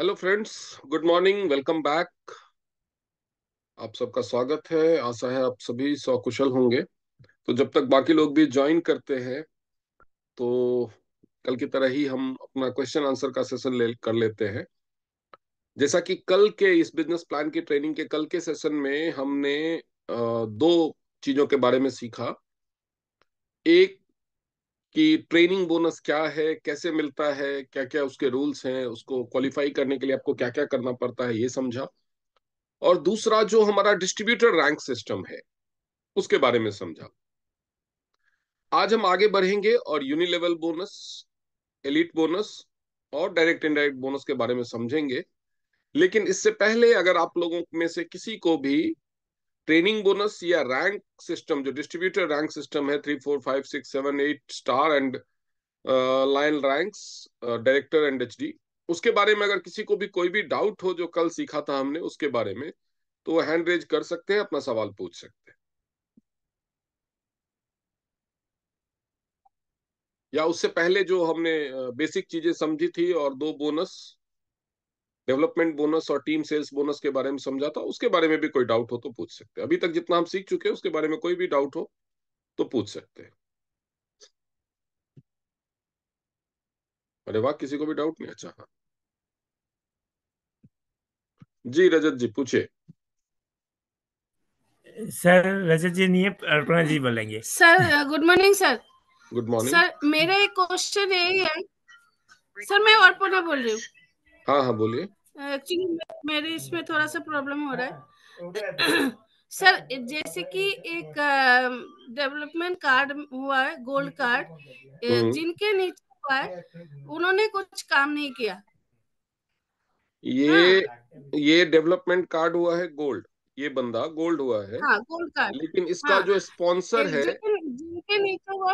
Hello friends, good morning, welcome back. आप सबका स्वागत है। आशा है आप सभी सकुशल होंगे। तो जब तक बाकी लोग भी ज्वाइन करते हैं, तो कल की तरह ही हम अपना क्वेश्चन आंसर का सेशन कर लेते हैं। जैसा कि कल के इस बिजनेस प्लान की ट्रेनिंग के कल के सेशन में हमने दो चीजों के बारे में सीखा। एक, कि ट्रेनिंग बोनस क्या है, कैसे मिलता है, क्या क्या उसके रूल्स हैं, उसको क्वालिफाई करने के लिए आपको क्या क्या करना पड़ता है, ये समझा। और दूसरा, जो हमारा डिस्ट्रीब्यूटर रैंक सिस्टम है, उसके बारे में समझा। आज हम आगे बढ़ेंगे और यूनिलेवल बोनस, एलिट बोनस और डायरेक्ट इनडायरेक्ट बोनस के बारे में समझेंगे। लेकिन इससे पहले, अगर आप लोगों में से किसी को भी ट्रेनिंग बोनस या रैंक सिस्टम, जो डिस्ट्रीब्यूटर रैंक सिस्टम है, 3, 4, 5, 6, 7, 8 star and line ranks, director and HD, उसके बारे में अगर किसी को भी कोई भी डाउट हो जो कल सीखा था हमने उसके बारे में, तो वो हैंड रेज कर सकते हैं, अपना सवाल पूछ सकते हैं। या उससे पहले जो हमने बेसिक चीजें समझी थी और दो बोनस, डेवलपमेंट बोनस और टीम सेल्स बोनस के बारे में समझा था, उसके बारे में भी कोई डाउट हो तो पूछ सकते हैं। अभी तक जितना हम सीख चुके हैं उसके बारे में कोई भी डाउट हो तो पूछ सकते हैं। अरे वाह, किसी को भी डाउट नहीं? अच्छा, हाँ जी, रजत जी पूछिए। सर रजत जी नहीं है, अर्पणा जी बोलेंगे। Sir good morning sir. Good morning. Sir मेरा एक क्वेश्चन यही है। सर मैं अर्पणा बोल रही हूँ। हाँ हाँ, बोलिए। एक्चुअली मेरे इसमें थोड़ा सा प्रॉब्लम हो रहा है। सर जैसे कि एक डेवलपमेंट कार्ड हुआ है, गोल्ड कार्ड, हम्म। जिनके नीचे हुआ है उन्होंने कुछ काम नहीं किया। ये हाँ ये डेवलपमेंट कार्ड हुआ है गोल्ड, ये बंदा गोल्ड हुआ है। हाँ, गोल्ड कार्ड। लेकिन इसका हाँ, जो स्पॉन्सर है, जिनके नीचे हुआ,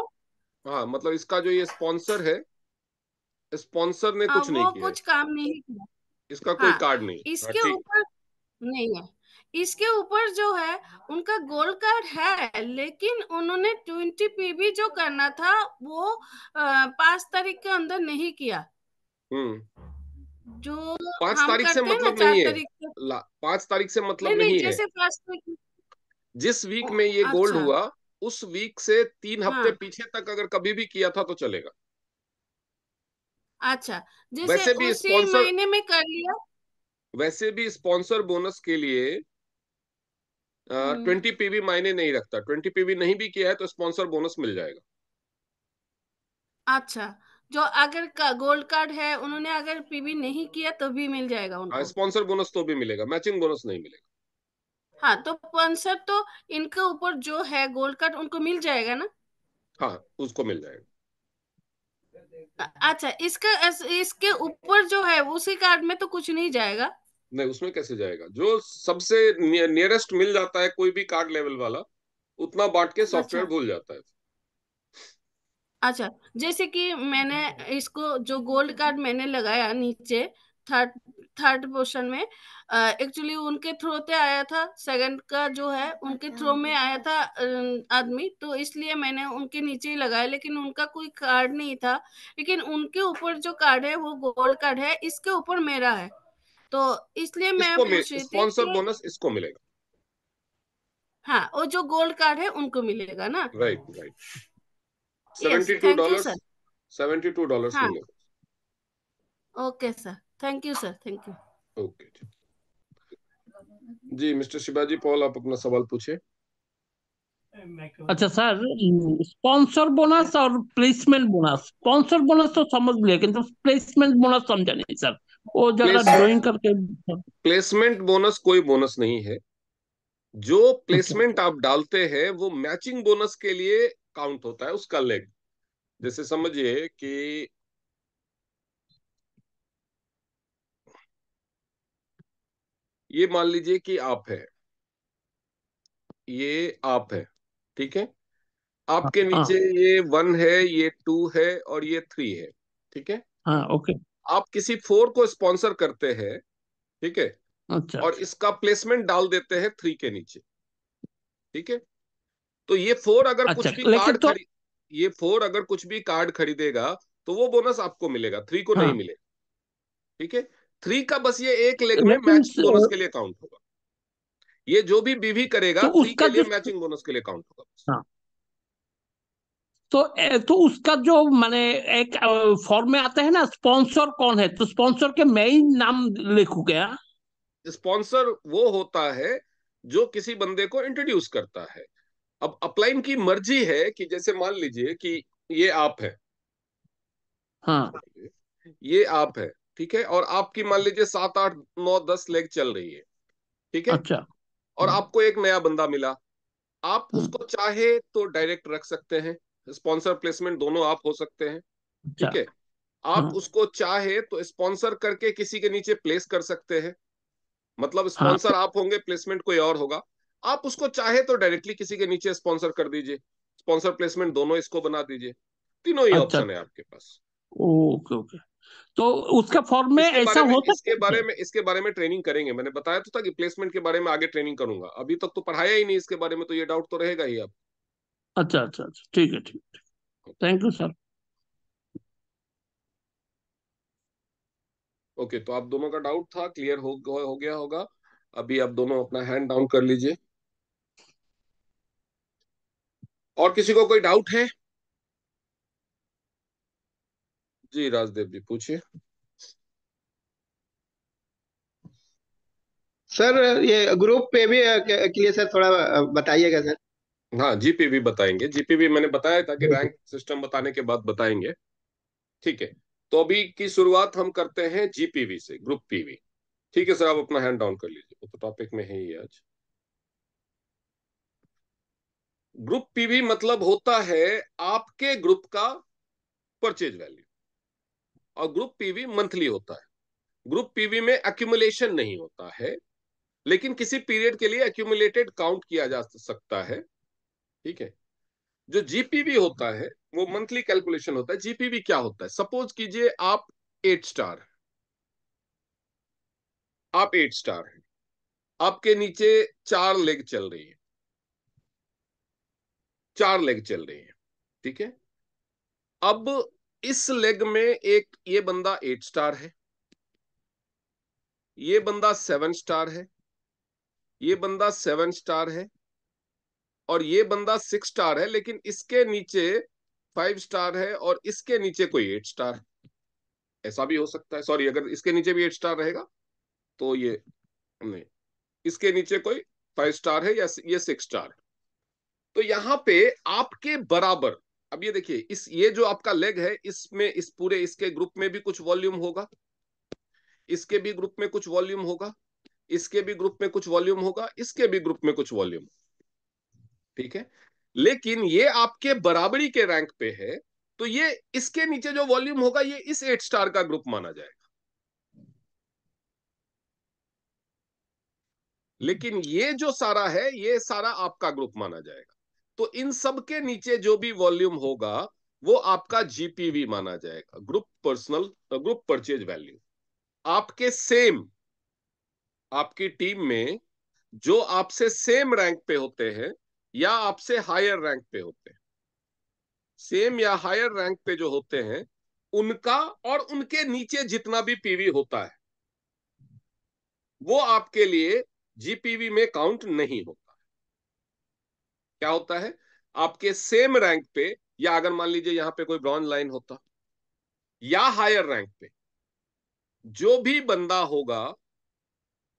हाँ मतलब इसका जो ये स्पॉन्सर है, स्पॉन्सर ने कुछ नहीं वो किया है। कुछ काम नहीं किया। इसका कोई हाँ, कार्ड नहीं। हाँ इसके ठीक। ऊपर नहीं है। इसके ऊपर जो है उनका गोल्ड कार्ड है, लेकिन उन्होंने 20 PB जो करना था वो 5 तारीख के अंदर नहीं किया। हम्म। जो 5 तारीख से करते हैं ना मतलब नहीं चार है। तारीख को। 5 तारीख से नहीं मतलब नहीं, नहीं है। जैसे फर्स्ट वीक। जिस वीक में ये गोल्ड अच्छा। हुआ, उस वीक से 3 हफ्ते हाँ। पीछे तक अगर कभी भी किया था तो चलेगा। अच्छा, जैसे वैसे भी उसी स्पॉन्सर महीने में कर लिया। वैसे भी स्पॉन्सर बोनस के लिए हम्म। 20 PB मायने नहीं रखता। 20 PB नहीं भी किया है तो स्पॉन्सर बोनस मिल जाएगा। अच्छा, जो अगर गोल्ड कार्ड है उन्होंने अगर पीबी नहीं किया तो भी मिल जाएगा हाँ, उनको। स्पॉन्सर बोनस तो भी मिलेगा, मैचिंग बोनस नहीं मिलेगा। हाँ, तो स्पॉन्सर तो इनके ऊपर जो है गोल्ड कार्ड उनको मिल जाएगा ना। हाँ, उसको मिल जाएगा। अच्छा, इसके ऊपर जो है उसी कार्ड में तो कुछ नहीं जाएगा। नहीं, उसमें कैसे जाएगा? जो सबसे नियरेस्ट मिल जाता है कोई भी कार्ड लेवल वाला, उतना बांट के सॉफ्टवेयर अच्छा। भूल जाता है। अच्छा, जैसे कि मैंने इसको जो गोल्ड कार्ड मैंने लगाया नीचे, थर्ड थर्ड पोर्शन में, एक्चुअली उनके थ्रू से आया था। सेकंड का जो है उनके थ्रू में आया था आदमी, तो इसलिए मैंने उनके नीचे ही लगाया, लेकिन उनका कोई कार्ड नहीं था। लेकिन उनके ऊपर जो कार्ड है वो गोल्ड कार्ड है, इसके ऊपर मेरा है, तो इसलिए मैं इसको पूछ रही थी स्पॉन्सर कि बोनस इसको मिलेगा। हाँ, वो जो गोल्ड कार्ड है उनको मिलेगा ना। Right right. Yes, seventy two thank you dollar sir. $72 हाँ, मिलेगा। Okay sir, thank you sir, thank you. Okay जी, मिस्टर शिवाजी पॉल, आप अपना सवाल पूछे। अच्छा सर, स्पॉन्सर बोनस और प्लेसमेंट बोनस। स्पॉन्सर बोनस तो समझ लिया, किंतु प्लेसमेंट बोनस समझा नहीं सर। वो जरा प्लेस ड्राइंग करके। प्लेसमेंट बोनस कोई बोनस नहीं है। जो अच्छा प्लेसमेंट आप डालते हैं वो मैचिंग बोनस के लिए काउंट होता है, उसका लेग। जैसे समझिए कि ये मान लीजिए कि आप है, ये आप है, ठीक है। आपके नीचे हाँ ये 1 है, ये 2 है और ये 3 है, ठीक है। हाँ ओके। आप किसी 4 को स्पॉन्सर करते हैं, ठीक है, अच्छा और इसका प्लेसमेंट डाल देते हैं 3 के नीचे, ठीक है। तो ये 4 अगर अच्छा, कुछ भी लेकिन कार्ड तो खरीद ये 4 अगर कुछ भी कार्ड खरीदेगा तो वो बोनस आपको मिलेगा, 3 को नहीं हाँ मिलेगा, ठीक है। 3 का बस ये एक लेग में लेकिन मैचिंग बोनस के लिए काउंट होगा। ये जो भी बीवी करेगा तो 3 उसका के लिए जो, मैचिंग बोनस के लिए काउंट होगा। हाँ, तो उसका जो माने एक फॉर्म में आता है ना, स्पॉन्सर कौन है, तो स्पॉन्सर के मैं ही नाम लिखूं क्या? स्पॉन्सर वो होता है जो किसी बंदे को इंट्रोड्यूस करता है। अब अपलाइन की मर्जी है कि जैसे मान लीजिए कि ये आप है, हाँ। ये आप है, ठीक है, और आपकी मान लीजिए 7 8 9 10 लेग चल रही है, ठीक है, अच्छा। और आपको एक नया बंदा मिला। आप हम्म, उसको चाहे तो डायरेक्ट रख सकते हैं, स्पॉन्सर प्लेसमेंट दोनों आप हो सकते हैं, अच्छा। ठीक है। आप हाँ। उसको चाहे तो स्पॉन्सर करके किसी के नीचे प्लेस कर सकते हैं, मतलब हाँ। स्पॉन्सर आप होंगे, प्लेसमेंट कोई और होगा। आप उसको चाहे तो डायरेक्टली किसी के नीचे स्पॉन्सर कर दीजिए, स्पॉन्सर प्लेसमेंट दोनों इसको बना दीजिए। तीनों ही अच्छा। ऑप्शन है आपके पास। Okay okay. तो उसका फॉर्म में इसके ऐसा बारे में हो इसके सकता बारे है? में इसके बारे में ट्रेनिंग करेंगे, मैंने बताया तो था कि प्लेसमेंट के बारे में आगे ट्रेनिंग करूंगा, अभी तक तो पढ़ाया ही नहीं इसके बारे में, तो ये डाउट तो रहेगा ही अब। अच्छा अच्छा अच्छा, ठीक है ठीक है। Thank you sir. ओके, तो आप दोनों का डाउट था क्लियर हो गया होगा। अभी आप दोनों अपना हैंड डाउन कर लीजिए। और किसी को कोई डाउट है? जी राजदेव जी पूछिए। सर ये ग्रुप पे भी के लिए सर थोड़ा बताइएगा सर। हाँ, जीपीवी बताएंगे, जीपीवी मैंने बताया था कि रैंक सिस्टम बताने के बाद बताएंगे, ठीक है। तो अभी की शुरुआत हम करते हैं जीपीवी से, ग्रुप पीवी। ठीक है सर, आप अपना हैंड डाउन कर लीजिए, वो तो टॉपिक में है ही आज। ग्रुप पीवी मतलब होता है आपके ग्रुप का परचेज वैल्यू, और ग्रुप पीवी मंथली होता है। ग्रुप पीवी में एक्यूमुलेशन नहीं होता है, लेकिन किसी पीरियड के लिए एक्यूमुलेटेड काउंट किया जा सकता है, ठीक है। जो जीपीवी होता है वो मंथली कैलकुलेशन होता है। जीपीवी क्या होता है, सपोज कीजिए आप 8 स्टार, आप 8 स्टार हैं, आपके नीचे 4 लेग चल रही है, 4 लेग चल रही है, ठीक है। अब इस लेग में एक ये बंदा 8 स्टार है, ये बंदा 7 स्टार है, ये बंदा 7 स्टार है, और ये बंदा 6 स्टार है, लेकिन इसके नीचे 5 स्टार है और इसके नीचे कोई 8 स्टार। ऐसा भी हो सकता है, सॉरी, अगर इसके नीचे भी 8 स्टार रहेगा तो ये नहीं, इसके नीचे कोई 5 स्टार है या ये 6 स्टार है। तो यहां पे आपके बराबर, अब ये देखिए, इस ये जो आपका लेग है इसमें, इस पूरे इसके ग्रुप में भी कुछ वॉल्यूम होगा, इसके भी ग्रुप में कुछ वॉल्यूम होगा, इसके भी ग्रुप में कुछ वॉल्यूम होगा, इसके भी ग्रुप में कुछ वॉल्यूम, ठीक है। लेकिन ये आपके बराबरी के रैंक पे है, तो ये इसके नीचे जो वॉल्यूम होगा ये इस 8 स्टार का ग्रुप माना जाएगा। लेकिन ये जो सारा है ये सारा आपका ग्रुप माना जाएगा। तो इन सब के नीचे जो भी वॉल्यूम होगा वो आपका जीपीवी माना जाएगा, ग्रुप परचेज वैल्यू। आपके सेम, आपकी टीम में जो आपसे सेम रैंक पे होते हैं या आपसे हायर रैंक पे होते हैं, सेम या हायर रैंक पे जो होते हैं, उनका और उनके नीचे जितना भी पीवी होता है वो आपके लिए जीपीवी में काउंट नहीं होता। क्या होता है, आपके सेम रैंक पे, या अगर मान लीजिए यहां पे कोई ब्रॉन्ज लाइन होता, या हायर रैंक पे जो भी बंदा होगा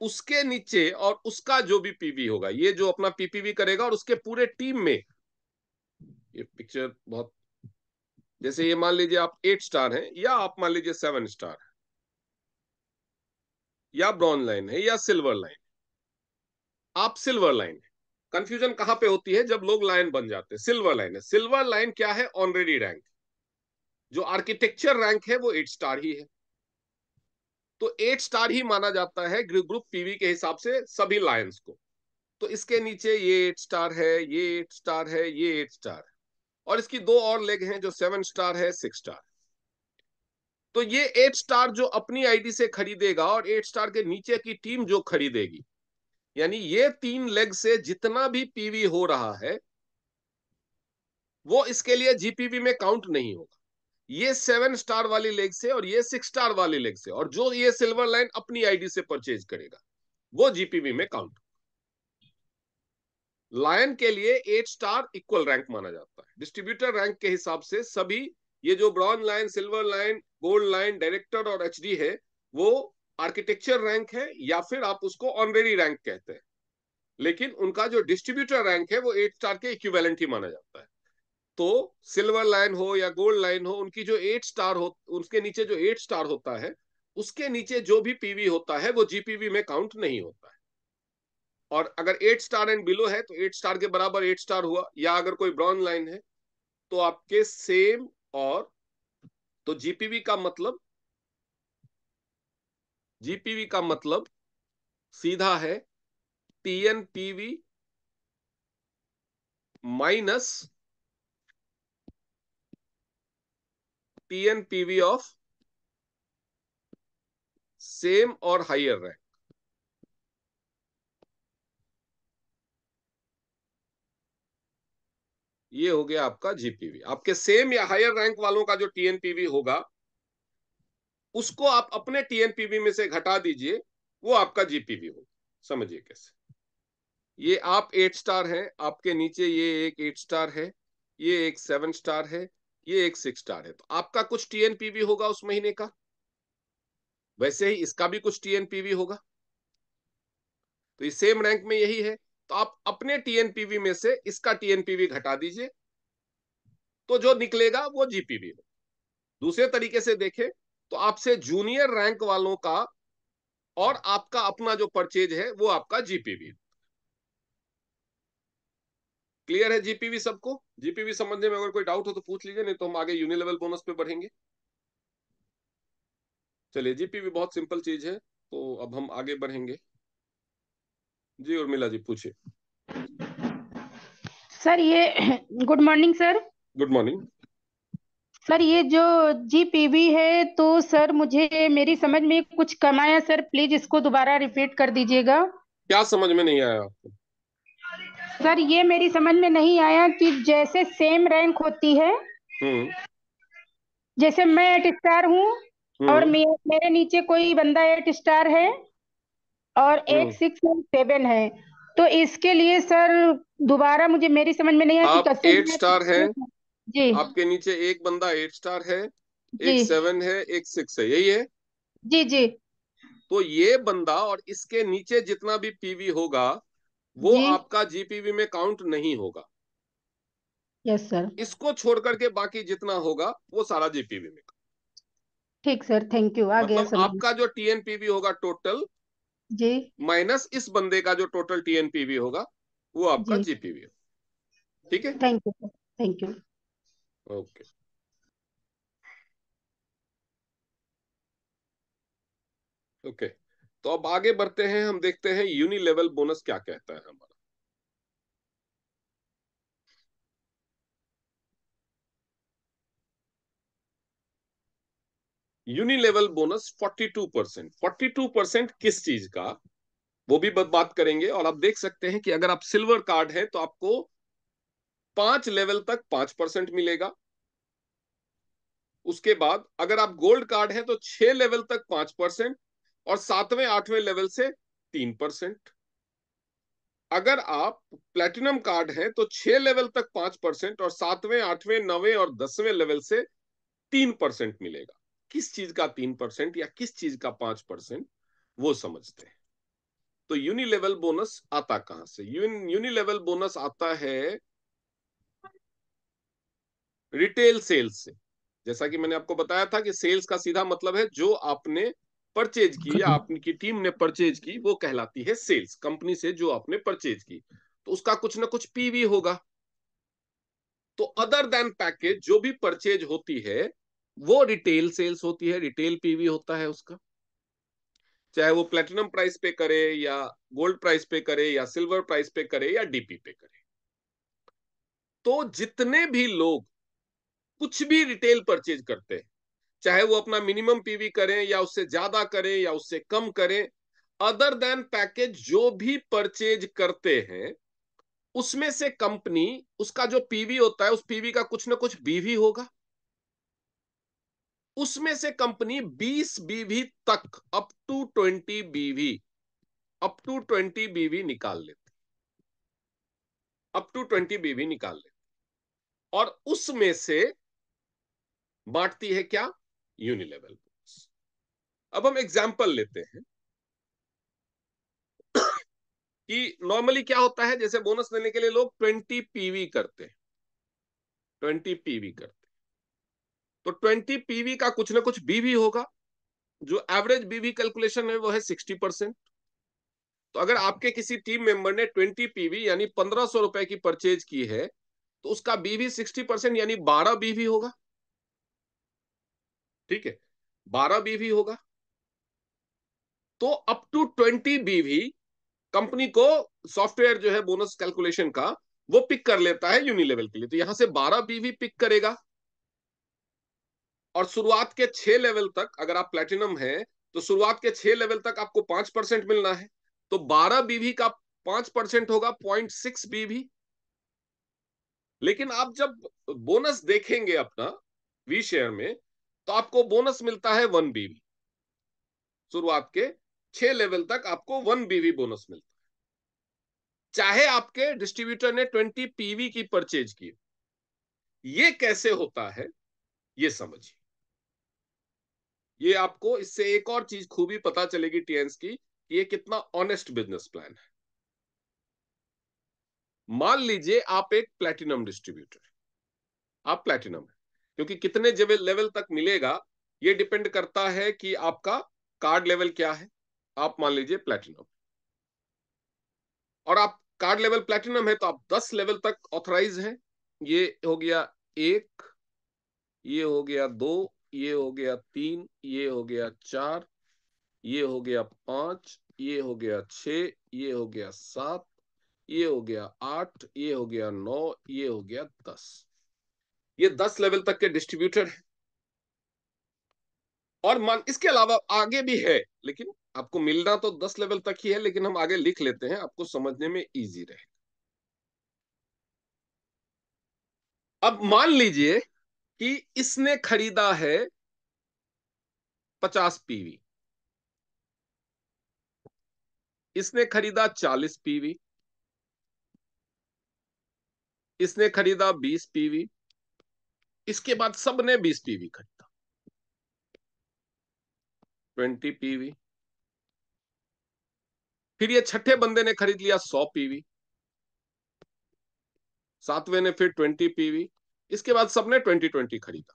उसके नीचे और उसका जो भी पीवी होगा, ये जो अपना पीपीवी करेगा और उसके पूरे टीम में, ये पिक्चर बहुत, जैसे ये मान लीजिए आप 8 स्टार हैं या आप मान लीजिए 7 स्टार है, या ब्रॉन्ज लाइन है या सिल्वर लाइन, आप सिल्वर लाइन है। कंफ्यूजन कहां पे होती है, जब लोग लाइन बन जाते हैं। सिल्वर लाइन है, सिल्वर लाइन क्या है, ऑनरेडी रैंक। जो आर्किटेक्चर रैंक है वो 8 स्टार ही है, तो 8 स्टार ही माना जाता है ग्रुप पीवी के हिसाब से सभी लायंस को। तो इसके नीचे ये 8 स्टार है, ये 8 स्टार है, ये 8 स्टार है, और इसकी दो और लेग हैं जो 7 स्टार है, 6 स्टार। तो ये 8 स्टार जो अपनी आईडी से खरीदेगा और 8 स्टार के नीचे की टीम जो खरीदेगी, यानी ये 3 लेग से जितना भी पीवी हो रहा है वो इसके लिए जीपीवी में काउंट नहीं होगा। ये 7 स्टार वाली लेग से और ये 6 स्टार वाली लेग से, और जो ये सिल्वर लाइन अपनी आईडी से परचेज करेगा वो जीपीवी में काउंट। लायन के लिए 8 स्टार इक्वल रैंक माना जाता है। डिस्ट्रीब्यूटर रैंक के हिसाब से सभी ये जो bronze line, silver line, gold line, director और एचडी है वो आर्किटेक्चर रैंक है या फिर आप उसको ऑनरेरी रैंक कहते हैं, लेकिन उनका जो डिस्ट्रीब्यूटर रैंक है वो 8 स्टार के इक्विवेलेंट ही माना जाता है। तो सिल्वर लाइन हो या गोल्ड लाइन हो, उनकी जो 8 स्टार हो, उसके नीचे जो 8 स्टार होता है उसके नीचे जो भी पीवी होता है वो जीपीवी में काउंट नहीं होता है। और अगर 8 स्टार एंड बिलो है तो 8 स्टार के बराबर 8 स्टार हुआ, या अगर कोई ब्रॉन्ज लाइन है तो आपके सेम, और तो जीपीवी का मतलब सीधा है टीएनपीवी माइनस टीएनपीवी ऑफ सेम और हायर रैंक। ये हो गया आपका जीपीवी। आपके सेम या हायर रैंक वालों का जो टीएनपीवी होगा उसको आप अपने टीएनपीवी में से घटा दीजिए, वो आपका जीपीवी होगा। समझिए कैसे। ये आप 8 स्टार है, आपके नीचे ये एक 8 स्टार है, ये एक 7 स्टार है, ये एक 6 स्टार है, तो आपका कुछ टीएनपीवी होगा उस महीने का, वैसे ही इसका भी कुछ टीएनपीवी होगा। तो ये सेम रैंक में यही है, तो आप अपने टीएनपीवी में से इसका टीएनपीवी घटा दीजिए, तो जो निकलेगा वो जीपीवी हो। दूसरे तरीके से देखें तो आपसे जूनियर रैंक वालों का और आपका अपना जो परचेज है वो आपका जीपीवी। क्लियर है जीपीवी सबको? जीपीवी समझने में अगर कोई डाउट हो तो पूछ लीजिए, नहीं तो हम आगे यूनि लेवल बोनस पे बढ़ेंगे। चलिए, जीपीवी बहुत सिंपल चीज है, तो अब हम आगे बढ़ेंगे। जी उर्मिला जी पूछिए। सर ये good morning sir. Good morning. Sir ये जो जीपीवी है तो सर मुझे मेरी समझ में कुछ कम आया सर, प्लीज इसको दोबारा रिपीट कर दीजिएगा। क्या समझ में नहीं आया आपको? सर ये मेरी समझ में नहीं आया कि जैसे सेम रैंक होती है, हम्म जैसे मैं 8 स्टार हूँ और हम्म मेरे नीचे कोई बंदा 8 स्टार है और हम्म 6 और 7 है, तो इसके लिए सर दोबारा मुझे मेरी समझ में नहीं आया कि आप कैसे 8 स्टार है, जी आपके नीचे एक बंदा 8 स्टार है, जी एक 7 है, एक 6 है, यही है। जी जी तो ये बंदा और इसके नीचे जितना भी पीवी होगा वो जी आपका जीपीवी में काउंट नहीं होगा। Yes sir. इसको छोड़ करके बाकी जितना होगा वो सारा जीपीवी में। ठीक सर, थैंक यू, आ गया मतलब समझ में। आपका जो टीएनपीवी होगा टोटल जी माइनस इस बंदे का जो टोटल टीएनपीवी होगा वो आपका जी जीपीवी है। ठीक है, thank you sir, thank you. Okay. Okay, तो अब आगे बढ़ते हैं, हम देखते हैं यूनि लेवल बोनस क्या कहता है हमारा। Uni level bonus 42%। 42% किस चीज का, वो भी बात करेंगे। और आप देख सकते हैं कि अगर आप सिल्वर कार्ड है तो आपको 5 लेवल तक 5% मिलेगा। उसके बाद अगर आप गोल्ड कार्ड है तो 6 लेवल तक 5%, और 7वें 8वें लेवल से 3%। अगर आप प्लेटिनम कार्ड है तो 6 लेवल तक 5%, और 7वें 8वें 9वें और 10वें लेवल से 3% मिलेगा। किस चीज का 3% या किस चीज का 5%, वो समझते हैं। तो यूनि लेवल बोनस आता कहां से? यूनि लेवल बोनस आता है रिटेल सेल्स से। जैसा कि मैंने आपको बताया था कि सेल्स का सीधा मतलब है जो आपने परचेज की या आपकी टीम ने परचेज की वो कहलाती है सेल्स। कंपनी से जो आपने परचेज की तो उसका कुछ ना कुछ पीवी होगा। तो अदर देन पैकेज जो भी परचेज होती है वो रिटेल सेल्स होती है, रिटेल पीवी होता है उसका। चाहे वो प्लेटिनम प्राइस पे करे या गोल्ड प्राइस पे करे या सिल्वर प्राइस पे करे या डीपी पे करे। तो जितने भी लोग कुछ भी रिटेल परचेज करते हैं, चाहे वो अपना मिनिमम पीवी करें या उससे ज्यादा करें या उससे कम करें, अदर देन पैकेज जो भी परचेज करते हैं उसमें से कंपनी उसका जो पीवी होता है उस पीवी का कुछ ना कुछ बीवी होगा। उसमें से कंपनी 20 बीवी तक अप टू 20 बीवी निकाल लेती, अप टू 20 बीवी निकाल लेती, और उसमें से बांटती है क्या? यूनिलेवल बोनस। अब हम एग्जाम्पल लेते हैं कि नॉर्मली क्या होता है, जैसे बोनस लेने के लिए लोग 20 पीवी करते हैं, 20 पीवी करते हैं, तो 20 पीवी का कुछ ना कुछ बीवी होगा। जो एवरेज बीवी कैलकुलेशन है वो है 60%। तो अगर आपके किसी टीम मेंबर ने 20 पीवी यानी 1500 रुपए की परचेज की है, तो उसका बीवी 60% यानी 12 बीवी होगा। ठीक है, 12 बीवी होगा। तो अप टू 20 बीवी कंपनी को सॉफ्टवेयर जो है बोनस कैलकुलेशन का वो पिक कर लेता है यूनिलेवल के लिए। तो यहां से 12 बीवी पिक करेगा, और शुरुआत के 6 लेवल तक, अगर आप प्लेटिनम है तो शुरुआत के 6 लेवल तक आपको 5% मिलना है। तो 12 बीवी का 5% होगा 0.6 बीवी। लेकिन आप जब बोनस देखेंगे अपना वी शेयर में, तो आपको बोनस मिलता है 1 बीवी। शुरुआत के 6 लेवल तक आपको 1 बीवी बोनस मिलता है, चाहे आपके डिस्ट्रीब्यूटर ने 20 पीवी की परचेज की। ये कैसे होता है ये समझिए। ये आपको इससे एक और चीज खूबी पता चलेगी टीएंस की, कि ये कितना ऑनेस्ट बिजनेस प्लान है। मान लीजिए आप एक प्लैटिनम डिस्ट्रीब्यूटर, आप प्लैटिनम है, क्योंकि कितने लेवल तक मिलेगा ये डिपेंड करता है कि आपका कार्ड लेवल क्या है। आप मान लीजिए प्लैटिनम, और आप कार्ड लेवल प्लैटिनम है तो आप 10 लेवल तक ऑथराइज हैं। ये हो गया 1, ये हो गया 2, ये हो गया 3, ये हो गया 4, ये हो गया 5, ये हो गया 6, ये हो गया 7, ये हो गया 8, ये हो गया 9, ये हो गया 10। ये 10 लेवल तक के डिस्ट्रीब्यूटर है। और मान इसके अलावा आगे भी है, लेकिन आपको मिलना तो 10 लेवल तक ही है, लेकिन हम आगे लिख लेते हैं, आपको समझने में इजी रहे। अब मान लीजिए कि इसने खरीदा है 50 पीवी, इसने खरीदा 40 पीवी, इसने खरीदा 20 पीवी, इसके बाद सबने 20 पीवी खरीदा, 20 पीवी। फिर ये छठे बंदे ने खरीद लिया 100 पीवी, सातवें ने फिर 20 पीवी, इसके बाद सबने 20 खरीदा।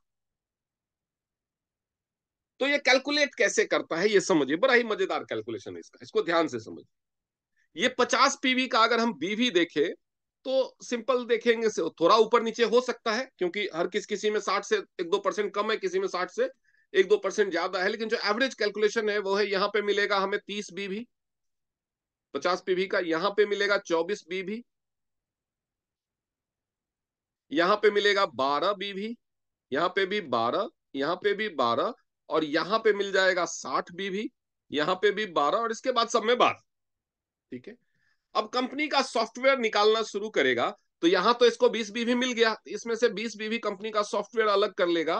तो ये कैलकुलेट कैसे करता है ये समझिए, बड़ा ही मजेदार कैलकुलेशन है इसका, इसको ध्यान से समझिए। ये 50 पीवी का अगर हम बीवी देखें तो सिंपल देखेंगे से थोड़ा ऊपर नीचे हो सकता है, क्योंकि हर किसी में 60 से 1-2% कम है, किसी में 60 से 1-2% ज्यादा है। लेकिन जो एवरेज कैलकुलेशन है वो है, यहां पे मिलेगा हमें 30 बीवी 50 पीवी का, यहां पे मिलेगा 24 बीवी, यहां पे मिलेगा 12 बीवी, यहां पे भी 12, यहां पे भी 12, और यहां पे मिल जाएगा 60 बीवी, यहां पे भी 12, और इसके बाद सब में 12। ठीक है, अब कंपनी का सॉफ्टवेयर निकालना शुरू करेगा, तो यहां तो इसको 20 बीवी मिल गया, इसमें से 20 बीवी कंपनी का सॉफ्टवेयर अलग कर लेगा,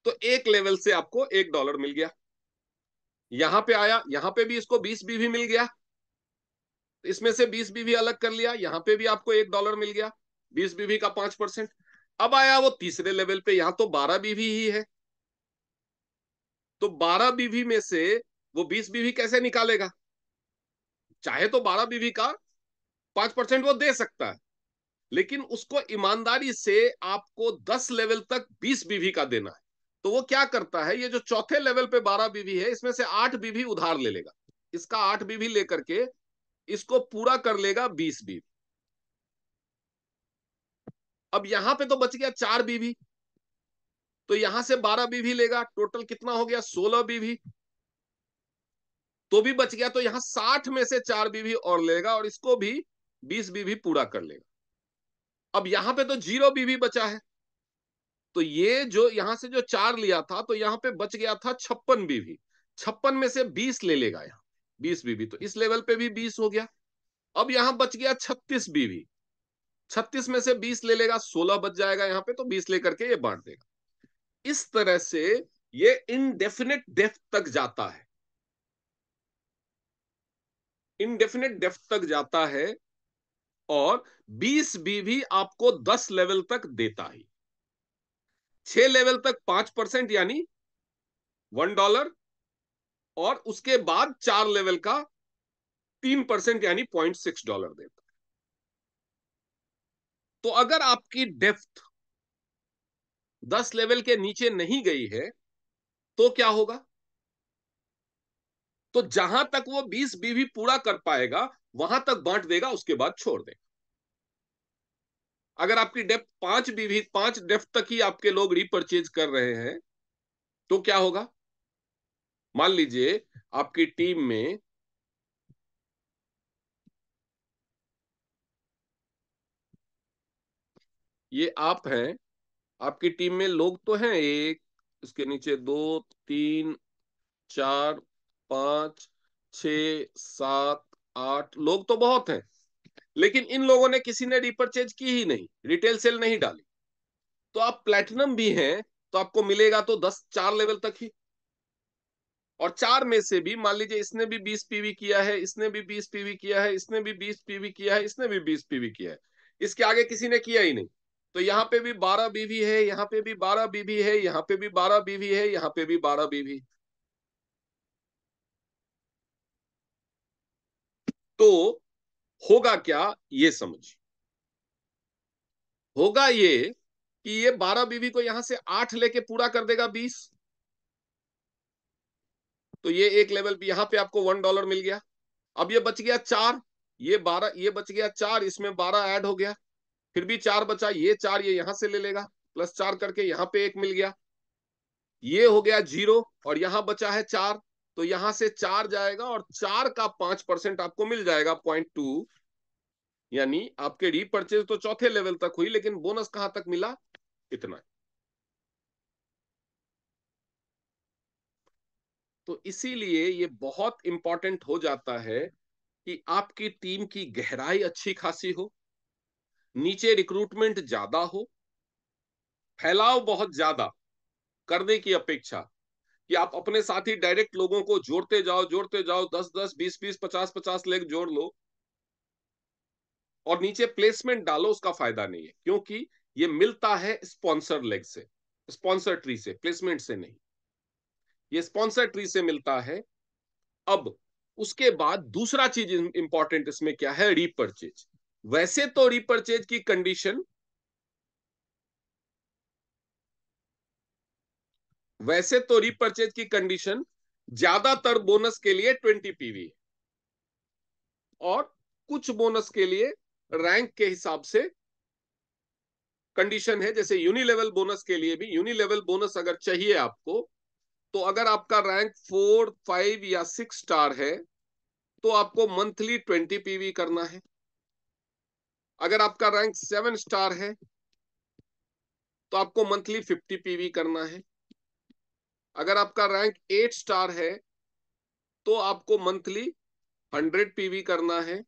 तो एक लेवल से आपको $1 मिल गया। यहां पे आया, यहां पे भी इसको 20 बीवी मिल गया, इसमें से 20 बीवी अलग कर लिया, यहां पे भी आपको $1 मिल गया, 20 बीवी का 5%। अब आया वो तीसरे लेवल पे, यहां तो 12 बीवी ही है, तो 12 बीवी में से वो 20 बीवी कैसे निकालेगा? चाहे तो 12 बीवी का 5% वो दे सकता है, लेकिन उसको ईमानदारी से आपको 10 लेवल तक 20 बीवी का देना है। तो वो क्या करता है, ये जो चौथे लेवल पे 12 बीवी है, इसमें से 8 बीवी उधार ले लेगा, इसका 8 बीवी लेकर के इसको पूरा कर लेगा 20 बीवी। अब यहां पे तो बच गया 4 बीवी, तो यहां से 12 बीवी लेगा, टोटल कितना हो गया 16 बीवी, तो भी बच गया। तो यहां 60 में से 4 बीवी और लेगा, और इसको भी 20 बीवी पूरा कर लेगा। अब यहां पे तो 0 बीवी बचा है, तो ये जो यहां से जो 4 लिया था, तो यहां पे बच गया था 56 बीवी, 56 में से 20 ले लेगा, यहां 20 बीवी, तो इस लेवल पे भी 20 हो गया। अब यहां बच गया 36 बीवी, 36 में से 20 ले लेगा, 16 बच जाएगा यहां पे, तो 20 लेकर के ये बांट देगा। इस तरह से ये इनडेफिनेट डेप्थ तक जाता है, इनडेफिनेट डेप्थ तक जाता है, और 20 बीवी आपको 10 लेवल तक देता ही। 6 लेवल तक 5% यानी $1, और उसके बाद 4 लेवल का 3% यानी $0.6 देता है। तो अगर आपकी डेप्थ 10 लेवल के नीचे नहीं गई है तो क्या होगा? तो जहां तक वो 20 बीवी पूरा कर पाएगा वहां तक बांट देगा, उसके बाद छोड़ देगा। अगर आपकी डेप्थ 5 बीवी, 5 डेप्थ तक ही आपके लोग रीपरचेज कर रहे हैं तो क्या होगा? मान लीजिए आपकी टीम में ये आप हैं, आपकी टीम में लोग तो हैं, एक, इसके नीचे 2, 3, 4, 5, 6, 7, 8 लोग तो बहुत हैं, लेकिन इन लोगों ने किसी ने रिपर्चेज की ही नहीं, रिटेल सेल नहीं डाली। तो आप प्लेटिनम भी हैं तो आपको मिलेगा तो 10, 4 लेवल तक ही। और 4 में से भी मान लीजिए इसने भी 20 पीवी किया है, इसने भी 20 पीवी किया है, इसने भी 20 पीवी किया है, इसने भी 20 पीवी किया है, इसके आगे किसी ने किया ही नहीं। तो यहाँ पे भी 12 बीवी है, यहाँ पे भी 12 बीवी है, यहाँ पे भी 12 बीवी है, यहाँ पे भी 12 बीवी। तो होगा क्या ये समझिए। होगा ये कि ये 12 बीवी को यहां से 8 लेके पूरा कर देगा 20। तो ये एक लेवल भी यहां पे आपको $1 मिल गया। अब ये बच गया 4, ये 12, ये बच गया 4, इसमें 12 ऐड हो गया, फिर भी 4 बचा, ये 4 ये यहां से ले लेगा, +4 करके यहां पे एक मिल गया, ये हो गया 0, और यहां बचा है 4, तो यहां से 4 जाएगा और 4 का 5% आपको मिल जाएगा 0.2। यानी आपके रीपरचेज तो चौथे लेवल तक हुई, लेकिन बोनस कहां तक मिला? इतना। तो इसीलिए ये बहुत इंपॉर्टेंट हो जाता है कि आपकी टीम की गहराई अच्छी खासी हो, नीचे रिक्रूटमेंट ज्यादा हो, फैलाव बहुत ज्यादा करने की अपेक्षा कि आप अपने साथ ही डायरेक्ट लोगों को जोड़ते जाओ 10-10, 20-20, 50-50 लेग जोड़ लो और नीचे प्लेसमेंट डालो, उसका फायदा नहीं है, क्योंकि ये मिलता है स्पॉन्सर लेग से, स्पॉन्सर ट्री से, प्लेसमेंट से नहीं। ये स्पॉन्सर ट्री से मिलता है। अब उसके बाद दूसरा चीज इंपॉर्टेंट इसमें क्या है? रीपरचेज। वैसे तो रीपरचेज की कंडीशन, वैसे तो रीपरचेज की कंडीशन ज्यादातर बोनस के लिए 20 पीवी, और कुछ बोनस के लिए रैंक के हिसाब से कंडीशन है। जैसे यूनिलेवल बोनस के लिए भी, यूनिलेवल बोनस अगर चाहिए आपको, तो अगर आपका रैंक 4, 5 या 6 स्टार है तो आपको मंथली 20 पीवी करना है। अगर आपका रैंक 7 स्टार है तो आपको मंथली 50 पीवी करना है। अगर आपका रैंक 8 स्टार है तो आपको मंथली 100 पीवी करना है।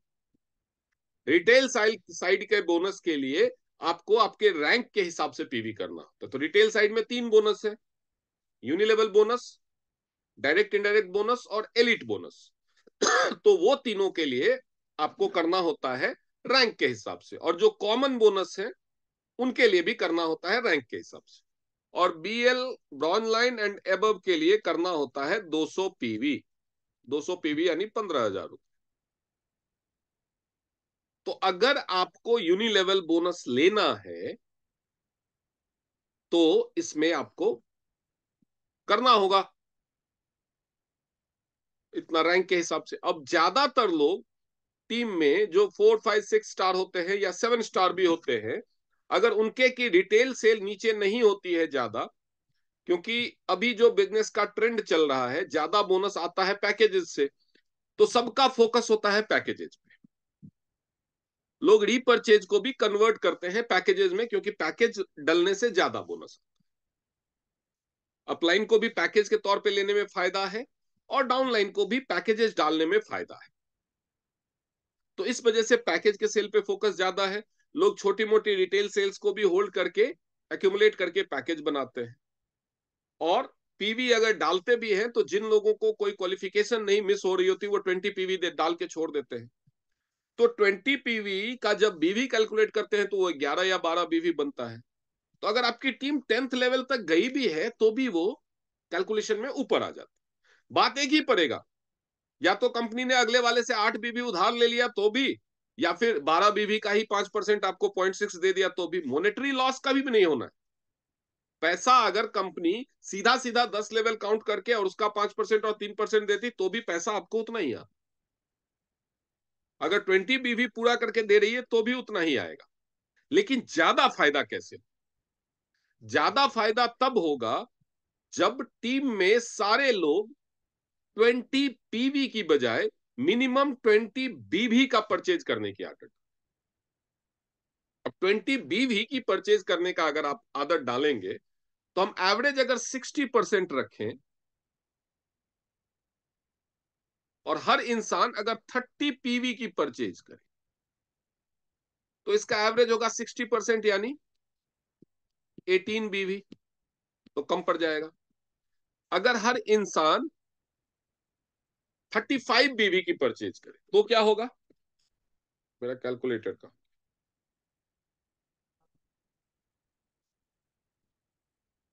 रिटेल साइड के बोनस के लिए आपको आपके रैंक के हिसाब से पीवी करना होता है। तो रिटेल साइड में 3 बोनस है, यूनिलेवल बोनस, डायरेक्ट इनडायरेक्ट बोनस और एलिट बोनस। तो वो तीनों के लिए आपको करना होता है रैंक के हिसाब से, और जो कॉमन बोनस है उनके लिए भी करना होता है रैंक के हिसाब से। और BL, bronze line and above के लिए करना होता है 200 पीवी। 200 पीवी यानी 15,000 रुपए। तो अगर आपको यूनिलेवल बोनस लेना है तो इसमें आपको करना होगा इतना रैंक के हिसाब से। अब ज्यादातर लोग टीम में जो 4, 5, 6 स्टार होते हैं या 7 स्टार भी होते हैं, अगर उनके की रिटेल सेल नीचे नहीं होती है ज्यादा, क्योंकि अभी जो बिजनेस का ट्रेंड चल रहा है ज्यादा बोनस आता है पैकेजेस से, तो सबका फोकस होता है पैकेजेस पे। लोग रीपरचेज को भी कन्वर्ट करते हैं पैकेजेस में, क्योंकि पैकेज डलने से ज्यादा बोनस। अपलाइन को भी पैकेज के तौर पे लेने में फायदा है और डाउनलाइन को भी पैकेजेस डालने में फायदा है। तो इस वजह से पैकेज के सेल पे फोकस ज्यादा है। लोग छोटी मोटी रिटेल सेल्स को भी होल्ड करके, एक्यूमुलेट करके पैकेज बनाते हैं। और पीवी अगर डालते भी हैं तो जिन लोगों को कोई क्वालिफिकेशन नहीं मिस हो रही होती वो 20 पीवी डाल के छोड़ देते हैं। तो 20 पीवी का जब बीवी कैलकुलेट करते हैं तो वो 11 या 12 बीवी बनता है। तो अगर आपकी टीम 10th लेवल तक गई भी है तो भी वो कैलकुलेशन में ऊपर आ जाती। बात एक ही पड़ेगा, या तो कंपनी ने अगले वाले से 8 बीबी उधार ले लिया तो भी, या फिर 12 बीबी का ही 5% आपको 0.6 दे दिया तो भी। मॉनेटरी लॉस का भी नहीं होना है। पैसा अगर कंपनी सीधा सीधा 10 लेवल काउंट करके और उसका 5% और 3% देती तो भी पैसा आपको उतना ही आता। अगर 20 बीवी पूरा करके दे रही है तो भी उतना ही आएगा। लेकिन ज्यादा फायदा कैसे? ज्यादा फायदा तब होगा जब टीम में सारे लोग 20 पीवी की बजाय मिनिमम 20 बीवी का परचेज करने की आदत। अब 20 बीवी की परचेज करने का अगर आप आदत डालेंगे तो हम एवरेज अगर 60% रखें और हर इंसान अगर 30 पीवी की परचेज करे तो इसका एवरेज होगा 60%, यानी 18 बीवी, तो कम पड़ जाएगा। अगर हर इंसान 35 बीवी की परचेज करे तो क्या होगा? मेरा कैलकुलेटर का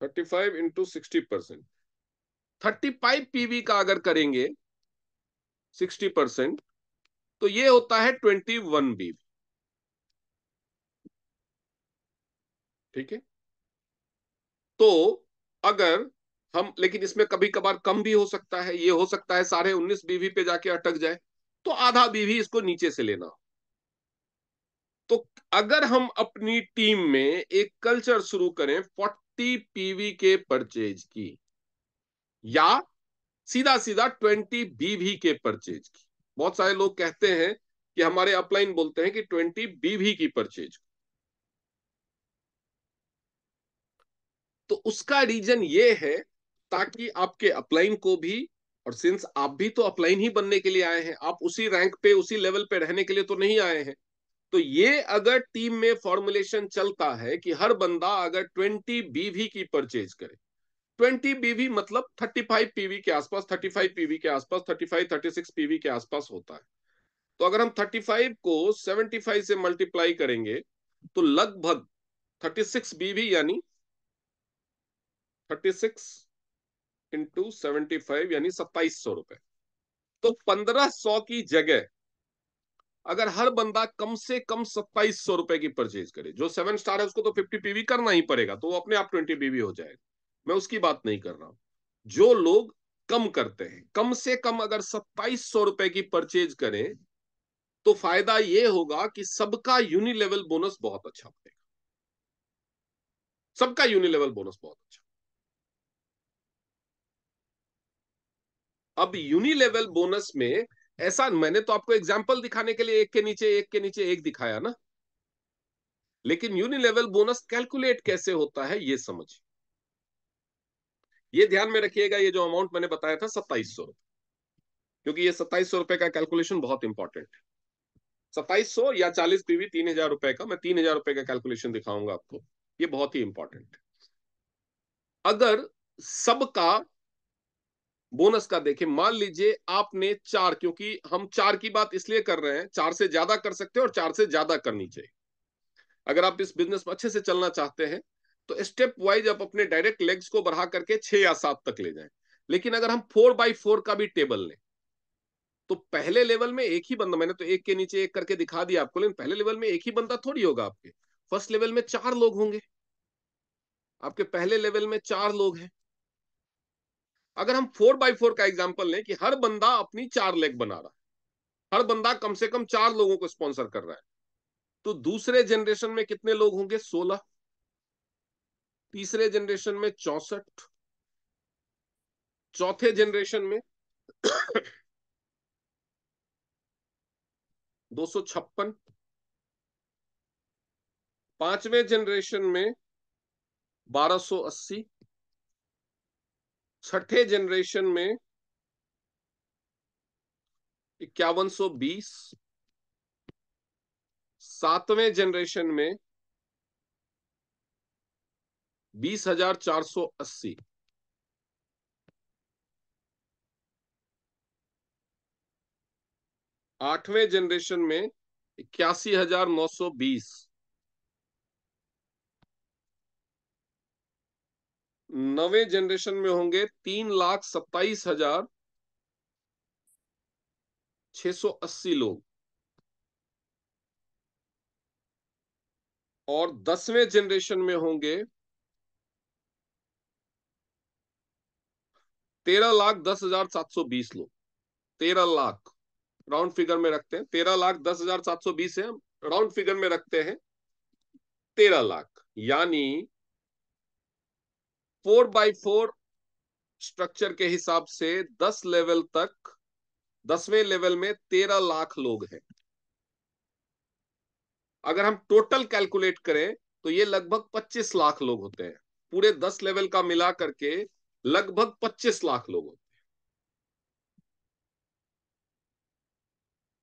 35 इंटू 60%, 35 पीवी का अगर करेंगे 60%, तो ये होता है 21 बीवी। ठीक है, तो अगर हम, लेकिन इसमें कभी कभार कम भी हो सकता है, ये हो सकता है साढ़े 19 बीवी पे जाके अटक जाए, तो आधा बीवी इसको नीचे से लेना। तो अगर हम अपनी टीम में एक कल्चर शुरू करें 40 पीवी के परचेज की, या सीधा सीधा 20 बीवी के परचेज की। बहुत सारे लोग कहते हैं कि हमारे अपलाइन बोलते हैं कि 20 बीवी की परचेज। तो उसका रीजन ये है ताकि आपके अपलाइन को भी, और सिंस आप भी तो अपलाइन ही बनने के लिए आए हैं, आप उसी रैंक पे उसी लेवल पे रहने के लिए तो नहीं आए हैं। तो ये अगर टीम में फॉर्मुलेशन चलता है कि हर बंदा अगर 20 बीवी की परचेज करे, 20 बीवी मतलब 35 पीवी के आसपास, 35 पीवी के आसपास, 35 36 पीवी के आसपास होता है। तो अगर हम 35 को 75 से मल्टीप्लाई करेंगे तो लगभग 36 बीवी, यानी 36 इंटू 75 यानी 2700 रुपए। तो 1500 की जगह अगर हर बंदा कम से कम 2700 रुपए की परचेज करे, जो 7 स्टार है उसको तो 50 पीवी करना ही पड़ेगा, तो वो अपने आप 20 पीवी हो जाएगा। मैं उसकी बात नहीं कर रहा हूं। जो लोग कम करते हैं, कम से कम अगर 2700 रुपए की परचेज करें तो फायदा ये होगा कि सबका यूनिलेवल बोनस बहुत अच्छा पड़ेगा। सबका यूनिलेवल बोनस बहुत अच्छा। अब यूनिलेवल बोनस में ऐसा, मैंने तो आपको एग्जांपल दिखाने के लिए एक के नीचे एक के नीचे एक दिखाया ना, लेकिन यूनिलेवल बोनस कैलकुलेट कैसे होता है ये समझिए। ये ध्यान में रखिएगा, ये जो अमाउंट मैंने बताया था 2700, क्योंकि ये 2700 रुपए का कैलकुलेशन बहुत इंपॉर्टेंट है। 2700 या 40 पीवी 3000 रुपए का, मैं 3000 रुपए का कैलकुलेशन दिखाऊंगा आपको, ये बहुत ही इंपॉर्टेंट है। अगर सबका बोनस का देखें, मान लीजिए आपने 4, क्योंकि हम 4 की बात इसलिए कर रहे हैं, 4 से ज्यादा कर सकते हैं और 4 से ज्यादा करनी चाहिए। अगर आप इस बिजनेस में अच्छे से चलना चाहते हैं तो स्टेप वाइज आप अपने डायरेक्ट लेग्स को बढ़ा करके 6 या 7 तक ले जाएं। लेकिन अगर हम 4x4 का भी टेबल लें तो पहले लेवल में एक ही बंदा, मैंने तो एक के नीचे एक करके दिखा दिया आपको, लेकिन पहले लेवल में एक ही बंदा थोड़ी होगा आपके। फर्स्ट लेवल में 4 लोग होंगे, आपके पहले लेवल में 4 लोग हैं। अगर हम 4x4 का एग्जाम्पल लें कि हर बंदा अपनी 4 लेग बना रहा है, हर बंदा कम से कम 4 लोगों को स्पॉन्सर कर रहा है, तो दूसरे जनरेशन में कितने लोग होंगे? 16। तीसरे जनरेशन में 64, चौथे जनरेशन में 256, पांचवें जनरेशन में 1280, छठे जनरेशन में 5120, सातवें जनरेशन में 20,480, 8वें जनरेशन में 81,920, 9वें जनरेशन में होंगे 3,27,680 लोग, और 10वें जनरेशन में होंगे 13,10,720 लोग। 13 लाख राउंड फिगर में रखते हैं, 13,10,720 है, राउंड फिगर में रखते हैं 13 लाख, यानी 4x4 स्ट्रक्चर के हिसाब से 10 लेवल तक, 10वें लेवल में 13 लाख लोग हैं। अगर हम टोटल कैलकुलेट करें तो ये लगभग 25 लाख लोग होते हैं। पूरे 10 लेवल का मिला करके लगभग 25 लाख लोग होते हैं।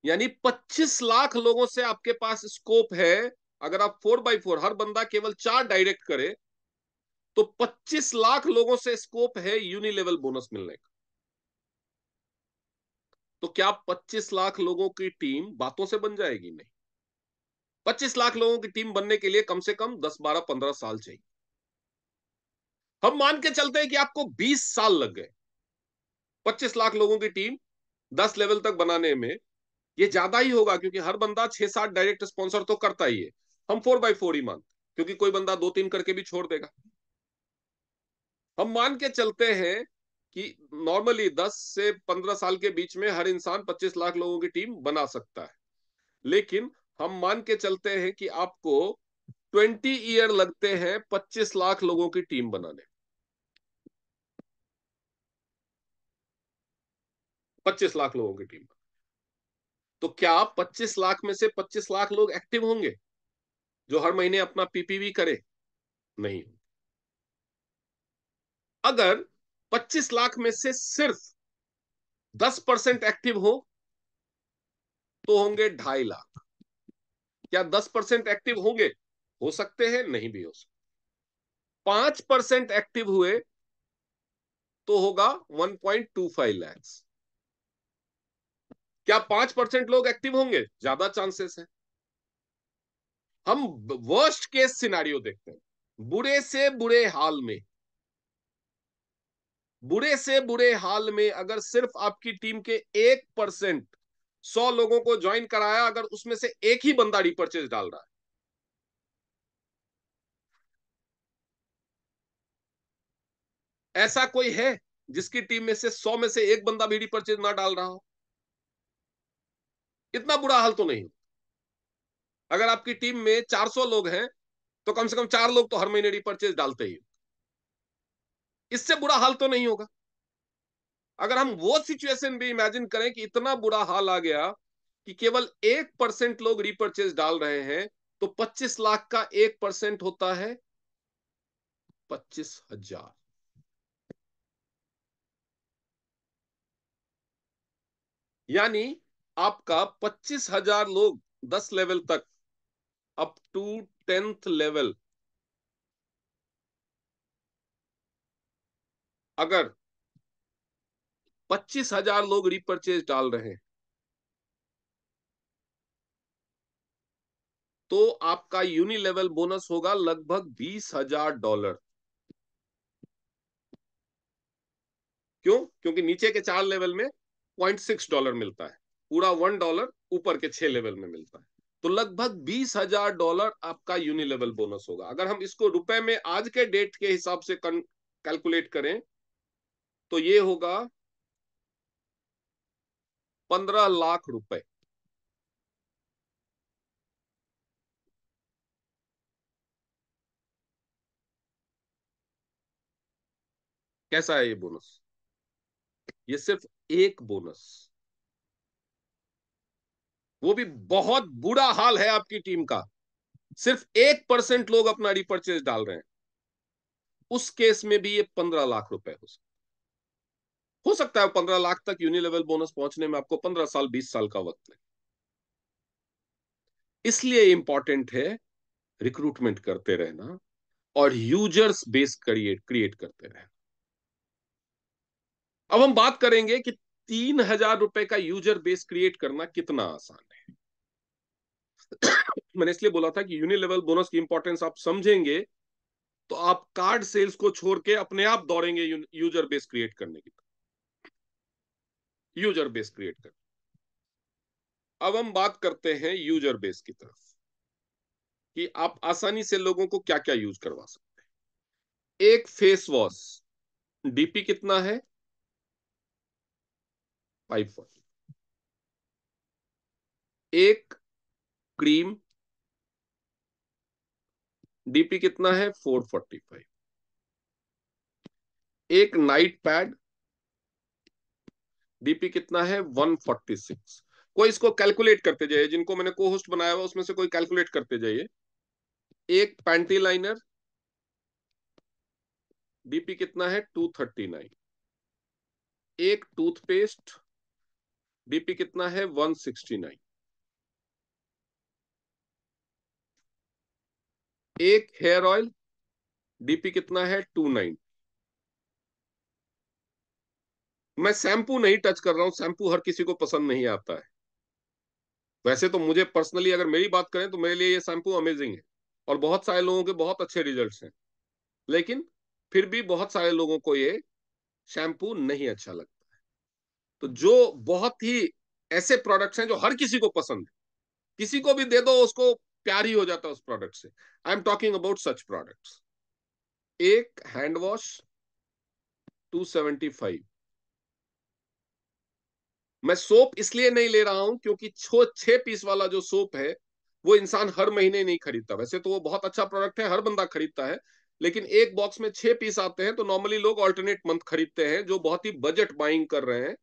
यानी 25 लाख लोगों से आपके पास स्कोप है। अगर आप 4x4 हर बंदा केवल 4 डायरेक्ट करे तो 25 लाख लोगों से स्कोप है यूनिलेवल बोनस मिलने का। तो क्या 25 लाख लोगों की टीम बातों से बन जाएगी? नहीं। 25 लाख लोगों की टीम बनने के लिए कम से कम 10, 12, 15 साल चाहिए। हम मान के चलते हैं कि आपको 20 साल लग गए 25 लाख लोगों की टीम 10 लेवल तक बनाने में। ये ज्यादा ही होगा क्योंकि हर बंदा 6-7 डायरेक्ट स्पॉन्सर तो करता ही है। हम 4x4 ही मानते, क्योंकि कोई बंदा 2-3 करके भी छोड़ देगा। हम मान के चलते हैं कि नॉर्मली 10 से 15 साल के बीच में हर इंसान 25 लाख लोगों की टीम बना सकता है। लेकिन हम मान के चलते हैं कि आपको 20 ईयर लगते हैं 25 लाख लोगों की टीम बनाने। 25 लाख लोगों की टीम। तो क्या 25 लाख में से 25 लाख लोग एक्टिव होंगे जो हर महीने अपना पीपीवी करे? नहीं। अगर 25 लाख में से सिर्फ 10% एक्टिव हो तो होंगे 2.5 लाख। क्या 10% एक्टिव होंगे? हो सकते हैं, नहीं भी हो सकते। 5% एक्टिव हुए तो होगा 1.25 लाख। क्या 5% लोग एक्टिव होंगे? ज्यादा चांसेस है। हम वर्स्ट केस सिनारियो देखते हैं। बुरे से बुरे हाल में, बुरे से बुरे हाल में अगर सिर्फ आपकी टीम के 1%, 100 लोगों को ज्वाइन कराया, अगर उसमें से एक ही बंदा रिपर्चेज डाल रहा है, ऐसा कोई है जिसकी टीम में से 100 में से एक बंदा भी रिपर्चेज ना डाल रहा हो? इतना बुरा हाल तो नहीं। अगर आपकी टीम में 400 लोग हैं तो कम से कम 4 लोग तो हर महीने रिपर्चेज डालते ही। इससे बुरा हाल तो नहीं होगा। अगर हम वो सिचुएशन भी इमेजिन करें कि इतना बुरा हाल आ गया कि केवल 1% लोग रिपर्चेज डाल रहे हैं, तो 25 लाख का 1% होता है 25,000। यानी आपका 25,000 लोग 10 लेवल तक, अप टू 10th लेवल, अगर 25,000 लोग रिपर्चेज डाल रहे हैं तो आपका यूनिलेवल बोनस होगा लगभग $20,000। क्यों? क्योंकि नीचे के 4 लेवल में $0.6 मिलता है, पूरा $1 ऊपर के 6 लेवल में मिलता है। तो लगभग $20,000 आपका यूनिलेवल बोनस होगा। अगर हम इसको रुपए में आज के डेट के हिसाब से कैलकुलेट करें तो ये होगा 15 लाख रुपए। कैसा है ये बोनस? ये सिर्फ एक बोनस, वो भी बहुत बुरा हाल है आपकी टीम का, सिर्फ 1% लोग अपना रिपर्चेज डाल रहे हैं, उस केस में भी ये 15 लाख रुपए हो सकता है 15 लाख तक यूनिलेवल बोनस पहुंचने में आपको 15 साल 20 साल का वक्त लगे। इसलिए इंपॉर्टेंट है रिक्रूटमेंट करते रहना और यूजर्स बेस क्रिएट करते रहना। अब हम बात करेंगे कि ₹3000 का यूजर बेस क्रिएट करना कितना आसान है। मैंने इसलिए बोला था कि यूनिलेवल बोनस की इंपॉर्टेंस आप समझेंगे तो आप कार्ड सेल्स को छोड़ के अपने आप दौड़ेंगे यूजर बेस क्रिएट करने की। यूजर बेस क्रिएट कर, अब हम बात करते हैं यूजर बेस की तरफ कि आप आसानी से लोगों को क्या क्या यूज करवा सकते हैं। एक फेस वॉश डीपी कितना है? 540। एक क्रीम डीपी कितना है? 445। एक नाइट पैड डीपी कितना है? 146। कोई इसको कैलकुलेट करते जाइए, जिनको मैंने को होस्ट बनाया हुआ उसमें से कोई कैलकुलेट करते जाइए। एक पैंटी लाइनर डीपी कितना है? 239। एक टूथपेस्ट डीपी कितना है? 169। एक हेयर ऑयल डीपी कितना है? 290। मैं शैम्पू नहीं टच कर रहा हूं, शैम्पू हर किसी को पसंद नहीं आता है। वैसे तो मुझे पर्सनली अगर मेरी बात करें तो मेरे लिए ये शैम्पू अमेजिंग है और बहुत सारे लोगों के बहुत अच्छे रिजल्ट्स हैं, लेकिन फिर भी बहुत सारे लोगों को ये शैम्पू नहीं अच्छा लगता। तो जो बहुत ही ऐसे प्रोडक्ट्स हैं जो हर किसी को पसंद है, किसी को भी दे दो उसको प्यार ही हो जाता है उस प्रोडक्ट से। I am talking about such products. एक हैंड वॉश 275। मैं सोप इसलिए नहीं ले रहा हूं क्योंकि 6 पीस वाला जो सोप है वो इंसान हर महीने नहीं खरीदता। वैसे तो वो बहुत अच्छा प्रोडक्ट है, हर बंदा खरीदता है, लेकिन एक बॉक्स में 6 पीस आते हैं तो नॉर्मली लोग ऑल्टरनेट मंथ खरीदते हैं। जो बहुत ही बजट बाइंग कर रहे हैं,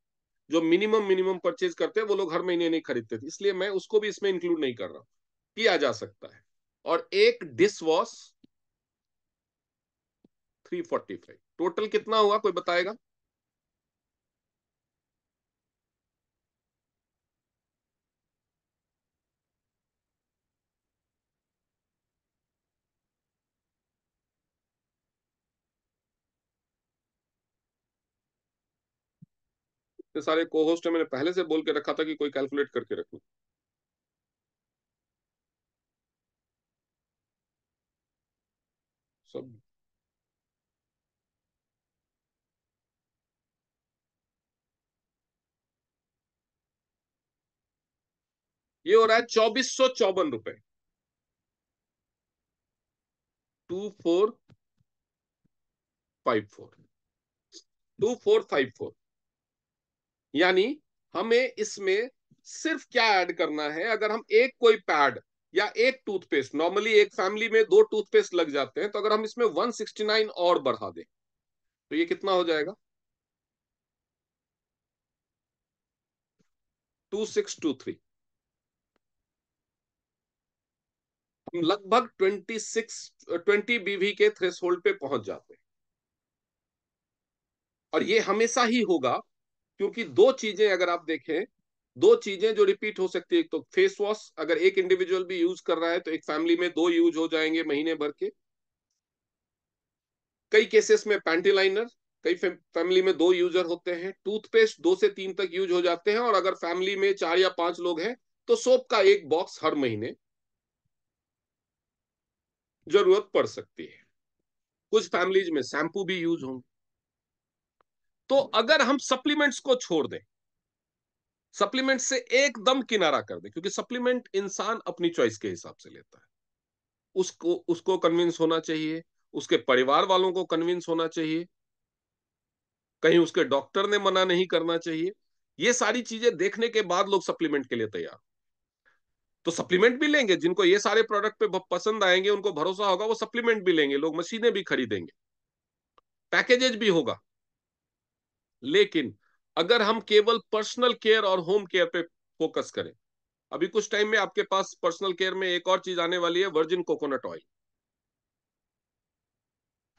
जो मिनिमम मिनिमम परचेज करते हैं, वो लोग हर महीने नहीं खरीदते थे, इसलिए मैं उसको भी इसमें इंक्लूड नहीं कर रहा हूं। किया जा सकता है। और एक डिश वॉश 345। टोटल कितना हुआ, कोई बताएगा? इतने सारे को होस्ट है, मैंने पहले से बोल के रखा था कि कोई कैलकुलेट करके रखो सब। ये हो रहा है ₹2454। 2454। 2454। यानी हमें इसमें सिर्फ क्या ऐड करना है, अगर हम एक कोई पैड या एक टूथपेस्ट, नॉर्मली एक फैमिली में 2 टूथपेस्ट लग जाते हैं, तो अगर हम इसमें 169 और बढ़ा दें तो ये कितना हो जाएगा? 2623। हम लगभग 20 बीवी के थ्रेश होल्ड पे पहुंच जाते हैं। और ये हमेशा ही होगा, क्योंकि दो चीजें अगर आप देखें, दो चीजें जो रिपीट हो सकती है। एक तो फेस वॉश, अगर एक इंडिविजुअल भी यूज कर रहा है तो एक फैमिली में 2 यूज हो जाएंगे महीने भर के। कई केसेस में पैंटी लाइनर, कई फैमिली में 2 यूजर होते हैं। टूथपेस्ट 2 से 3 तक यूज हो जाते हैं, और अगर फैमिली में 4 या 5 लोग हैं तो सोप का एक बॉक्स हर महीने जरूरत पड़ सकती है। कुछ फैमिलीज में शैम्पू भी यूज होंगे। तो अगर हम सप्लीमेंट्स को छोड़ दें, सप्लीमेंट से एकदम किनारा कर दें, क्योंकि सप्लीमेंट इंसान अपनी चॉइस के हिसाब से लेता है। उसको उसको कन्विंस होना चाहिए, उसके परिवार वालों को कन्विंस होना चाहिए, कहीं उसके डॉक्टर ने मना नहीं करना चाहिए। ये सारी चीजें देखने के बाद लोग सप्लीमेंट के लिए तैयार। तो सप्लीमेंट भी लेंगे, जिनको ये सारे प्रोडक्ट पे पसंद आएंगे, उनको भरोसा होगा, वो सप्लीमेंट भी लेंगे, लोग मशीनें भी खरीदेंगे, पैकेजेज भी होगा। लेकिन अगर हम केवल पर्सनल केयर और होम केयर पे फोकस करें, अभी कुछ टाइम में आपके पास पर्सनल केयर में एक और चीज आने वाली है, वर्जिन कोकोनट ऑयल,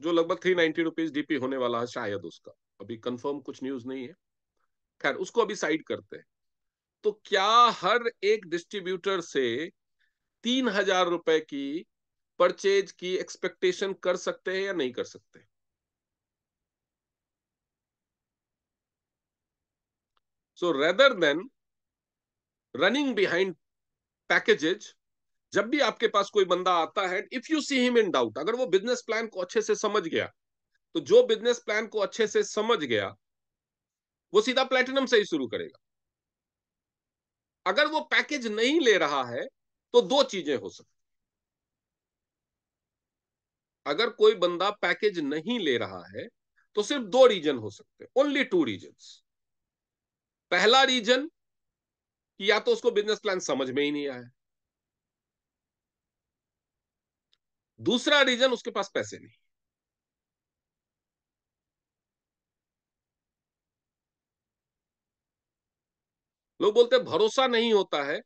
जो लगभग ₹390 डीपी होने वाला है शायद। उसका अभी कंफर्म कुछ न्यूज नहीं है, खैर उसको अभी साइड करते हैं। तो क्या हर एक डिस्ट्रीब्यूटर से ₹3000 की परचेज की एक्सपेक्टेशन कर सकते हैं या नहीं कर सकते? सो rather than running behind packages, जब भी आपके पास कोई बंदा आता है, if you see him in doubt, अगर वो बिजनेस प्लान को अच्छे से समझ गया, तो जो बिजनेस प्लान को अच्छे से समझ गया वो सीधा प्लेटिनम से ही शुरू करेगा। अगर वो पैकेज नहीं ले रहा है तो दो चीजें हो सकती। अगर कोई बंदा पैकेज नहीं ले रहा है तो सिर्फ दो रीजन हो सकते हैं, ओनली टू रीजंस। पहला रीजन कि या तो उसको बिजनेस प्लान समझ में ही नहीं आया, दूसरा रीजन उसके पास पैसे नहीं। लोग बोलते हैं भरोसा नहीं होता है।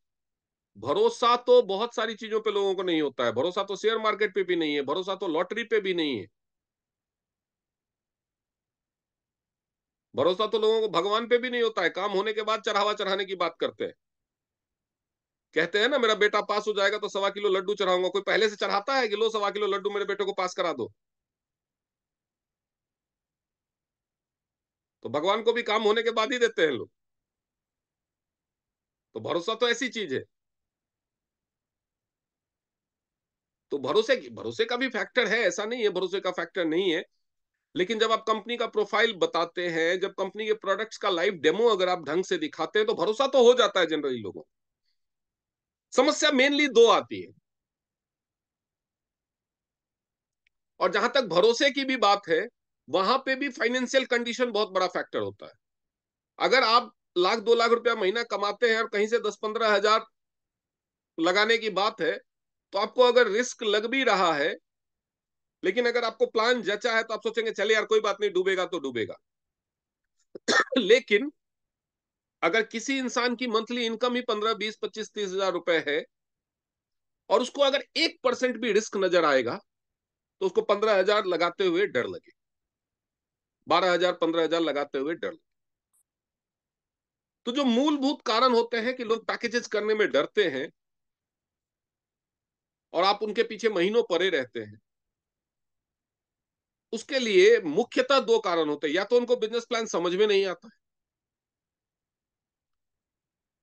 भरोसा तो बहुत सारी चीजों पे लोगों को नहीं होता है। भरोसा तो शेयर मार्केट पे भी नहीं है, भरोसा तो लॉटरी पे भी नहीं है, भरोसा तो लोगों को भगवान पे भी नहीं होता है। काम होने के बाद चढ़ावा चढ़ाने की बात करते हैं, कहते हैं ना मेरा बेटा पास हो जाएगा तो 1.25 किलो लड्डू चढ़ाऊंगा। कोई पहले से चढ़ाता है कि लो 1.25 किलो लड्डू मेरे बेटे को पास करा दो? तो भगवान को भी काम होने के बाद ही देते हैं लोग। तो भरोसा तो ऐसी चीज है। तो भरोसे का भी फैक्टर है, ऐसा नहीं है भरोसे का फैक्टर नहीं है। लेकिन जब आप कंपनी का प्रोफाइल बताते हैं, जब कंपनी के प्रोडक्ट्स का लाइव डेमो अगर आप ढंग से दिखाते हैं, तो भरोसा तो हो जाता है जनरली लोगों को। समस्या मेनली दो आती है। और जहां तक भरोसे की भी बात है, वहां पे भी फाइनेंशियल कंडीशन बहुत बड़ा फैक्टर होता है। अगर आप 1-2 लाख रुपया महीना कमाते हैं और कहीं से 10-15 हजार लगाने की बात है, तो आपको अगर रिस्क लग भी रहा है, लेकिन अगर आपको प्लान जचा है, तो आप सोचेंगे चले यार कोई बात नहीं, डूबेगा तो डूबेगा। लेकिन अगर किसी इंसान की मंथली इनकम ही 15, 20, 25, 30 हजार रुपए है, और उसको अगर 1% भी रिस्क नजर आएगा, तो उसको 15 हजार लगाते हुए डर लगे, 12 हजार 15 हजार लगाते हुए डर लगे। तो जो मूलभूत कारण होते हैं कि लोग पैकेजेस करने में डरते हैं और आप उनके पीछे महीनों पड़े रहते हैं, उसके लिए मुख्यतः दो कारण होते हैं। या तो उनको बिजनेस प्लान समझ में नहीं आता है।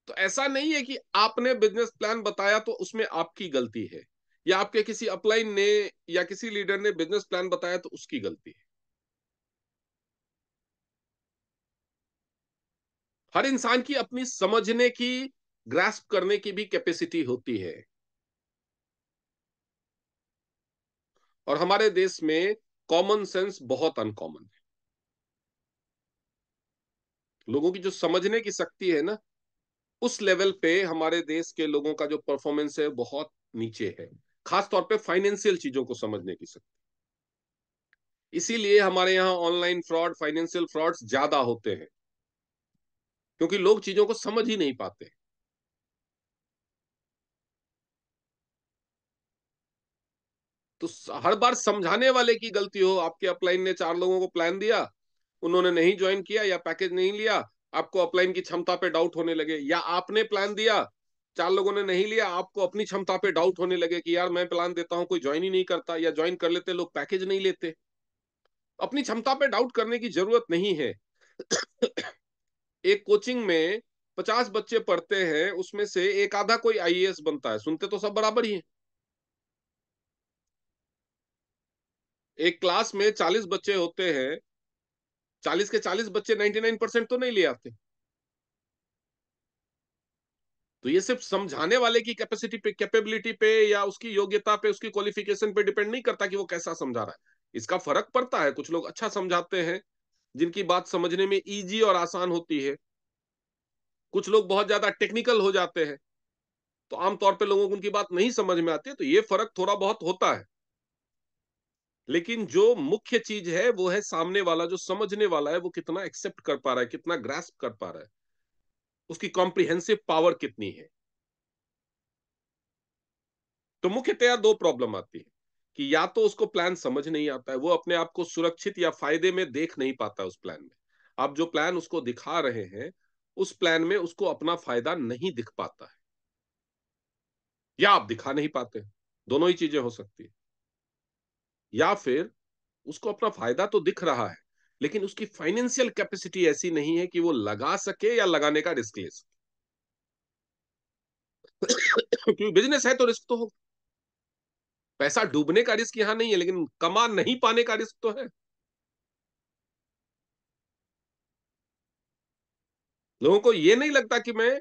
तो ऐसा नहीं है कि आपने बिजनेस प्लान बताया तो उसमें आपकी गलती है, या आपके किसी अपलाइन ने या किसी लीडर ने बिजनेस प्लान बताया तो उसकी गलती है। हर इंसान की अपनी समझने की, ग्रास्प करने की भी कैपेसिटी होती है। और हमारे देश में कॉमन सेंस बहुत अनकॉमन है। लोगों की जो समझने की शक्ति है ना, उस लेवल पे हमारे देश के लोगों का जो परफॉर्मेंस है बहुत नीचे है, खास तौर पे फाइनेंशियल चीजों को समझने की शक्ति। इसीलिए हमारे यहाँ ऑनलाइन फ्रॉड, फाइनेंशियल फ्रॉड्स ज्यादा होते हैं, क्योंकि लोग चीजों को समझ ही नहीं पाते। तो हर बार समझाने वाले की गलती हो। आपके अपलाइन ने 4 लोगों को प्लान दिया, उन्होंने नहीं ज्वाइन किया या पैकेज नहीं लिया, आपको अपलाइन की क्षमता पे डाउट होने लगे। या आपने प्लान दिया, 4 लोगों ने नहीं लिया, आपको अपनी क्षमता पे डाउट होने लगे कि यार मैं प्लान देता हूं कोई ज्वाइन ही नहीं करता, या ज्वाइन कर लेते लोग पैकेज नहीं लेते। अपनी क्षमता पे डाउट करने की जरूरत नहीं है। एक कोचिंग में 50 बच्चे पढ़ते हैं, उसमें से एक आधा कोई आईएएस बनता है, सुनते तो सब बराबर ही है। एक क्लास में 40 बच्चे होते हैं, 40 के 40 बच्चे 99% तो नहीं ले आते। तो ये सिर्फ समझाने वाले की कैपेसिटी पे, कैपेबिलिटी पे, या उसकी योग्यता पे, उसकी क्वालिफिकेशन पे डिपेंड नहीं करता कि वो कैसा समझा रहा है। इसका फर्क पड़ता है। कुछ लोग अच्छा समझाते हैं, जिनकी बात समझने में इजी और आसान होती है। कुछ लोग बहुत ज्यादा टेक्निकल हो जाते हैं, तो आमतौर पे लोगों को उनकी बात नहीं समझ में आती है। तो ये फर्क थोड़ा बहुत होता है। लेकिन जो मुख्य चीज है वो है सामने वाला, जो समझने वाला है, वो कितना एक्सेप्ट कर पा रहा है, कितना ग्रास्प कर पा रहा है, उसकी कॉम्प्रिहेंसिव पावर कितनी है। तो मुख्यतया दो प्रॉब्लम आती है कि या तो उसको प्लान समझ नहीं आता है, वो अपने आप को सुरक्षित या फायदे में देख नहीं पाता उस प्लान में। आप जो प्लान उसको दिखा रहे हैं, उस प्लान में उसको अपना फायदा नहीं दिख पाता है, या आप दिखा नहीं पाते। दोनों ही चीजें हो सकती है। या फिर उसको अपना फायदा तो दिख रहा है, लेकिन उसकी फाइनेंशियल कैपेसिटी ऐसी नहीं है कि वो लगा सके या लगाने का रिस्क ले सके। क्योंकि बिजनेस है तो रिस्क तो हो। पैसा डूबने का रिस्क यहां नहीं है, लेकिन कमा नहीं पाने का रिस्क तो है। लोगों को ये नहीं लगता कि मैं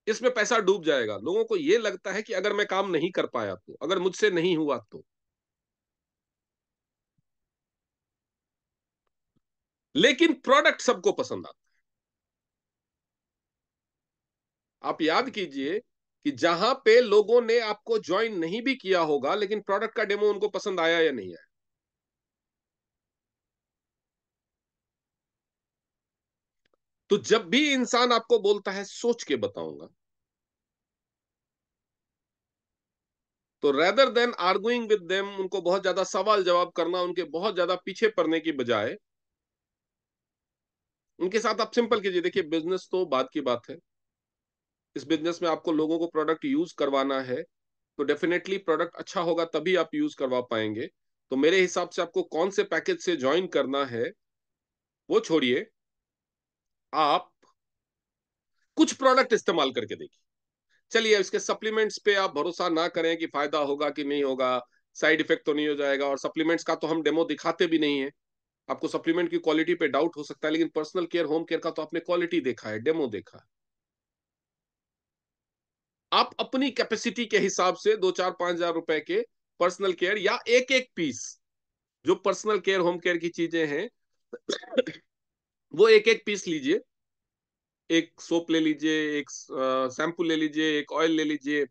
इसमें पैसा डूब जाएगा, लोगों को ये लगता है कि अगर मैं काम नहीं कर पाया तो, अगर मुझसे नहीं हुआ तो। लेकिन प्रोडक्ट सबको पसंद आता है। आप याद कीजिए कि जहां पे लोगों ने आपको ज्वाइन नहीं भी किया होगा, लेकिन प्रोडक्ट का डेमो उनको पसंद आया या नहीं आया। तो जब भी इंसान आपको बोलता है सोच के बताऊंगा, तो rather than arguing with them, उनको बहुत ज्यादा सवाल जवाब करना, उनके बहुत ज्यादा पीछे पड़ने की बजाय उनके साथ आप सिंपल कीजिए। देखिए, बिजनेस तो बात की बात है। इस बिजनेस में आपको लोगों को प्रोडक्ट यूज करवाना है, तो डेफिनेटली प्रोडक्ट अच्छा होगा तभी आप यूज करवा पाएंगे। तो मेरे हिसाब से आपको कौन से पैकेज से ज्वाइन करना है वो छोड़िए, आप कुछ प्रोडक्ट इस्तेमाल करके देखिए। चलिए, इसके सप्लीमेंट्स पे आप भरोसा ना करें कि फायदा होगा कि नहीं होगा, साइड इफेक्ट तो नहीं हो जाएगा, और सप्लीमेंट्स का तो हम डेमो दिखाते भी नहीं है। आपको सप्लीमेंट की क्वालिटी पे डाउट हो सकता है, लेकिन पर्सनल केयर, होम केयर का तो आपने क्वालिटी देखा है, डेमो देखा है। आप अपनी कैपेसिटी के हिसाब से 2 4 5 हजार रुपए के पर्सनल केयर या एक एक पीस, जो पर्सनल केयर होम केयर की चीजें हैं, वो एक एक पीस लीजिए। एक सोप ले लीजिए, एक शैम्पू ले लीजिए, एक ऑयल ले लीजिए,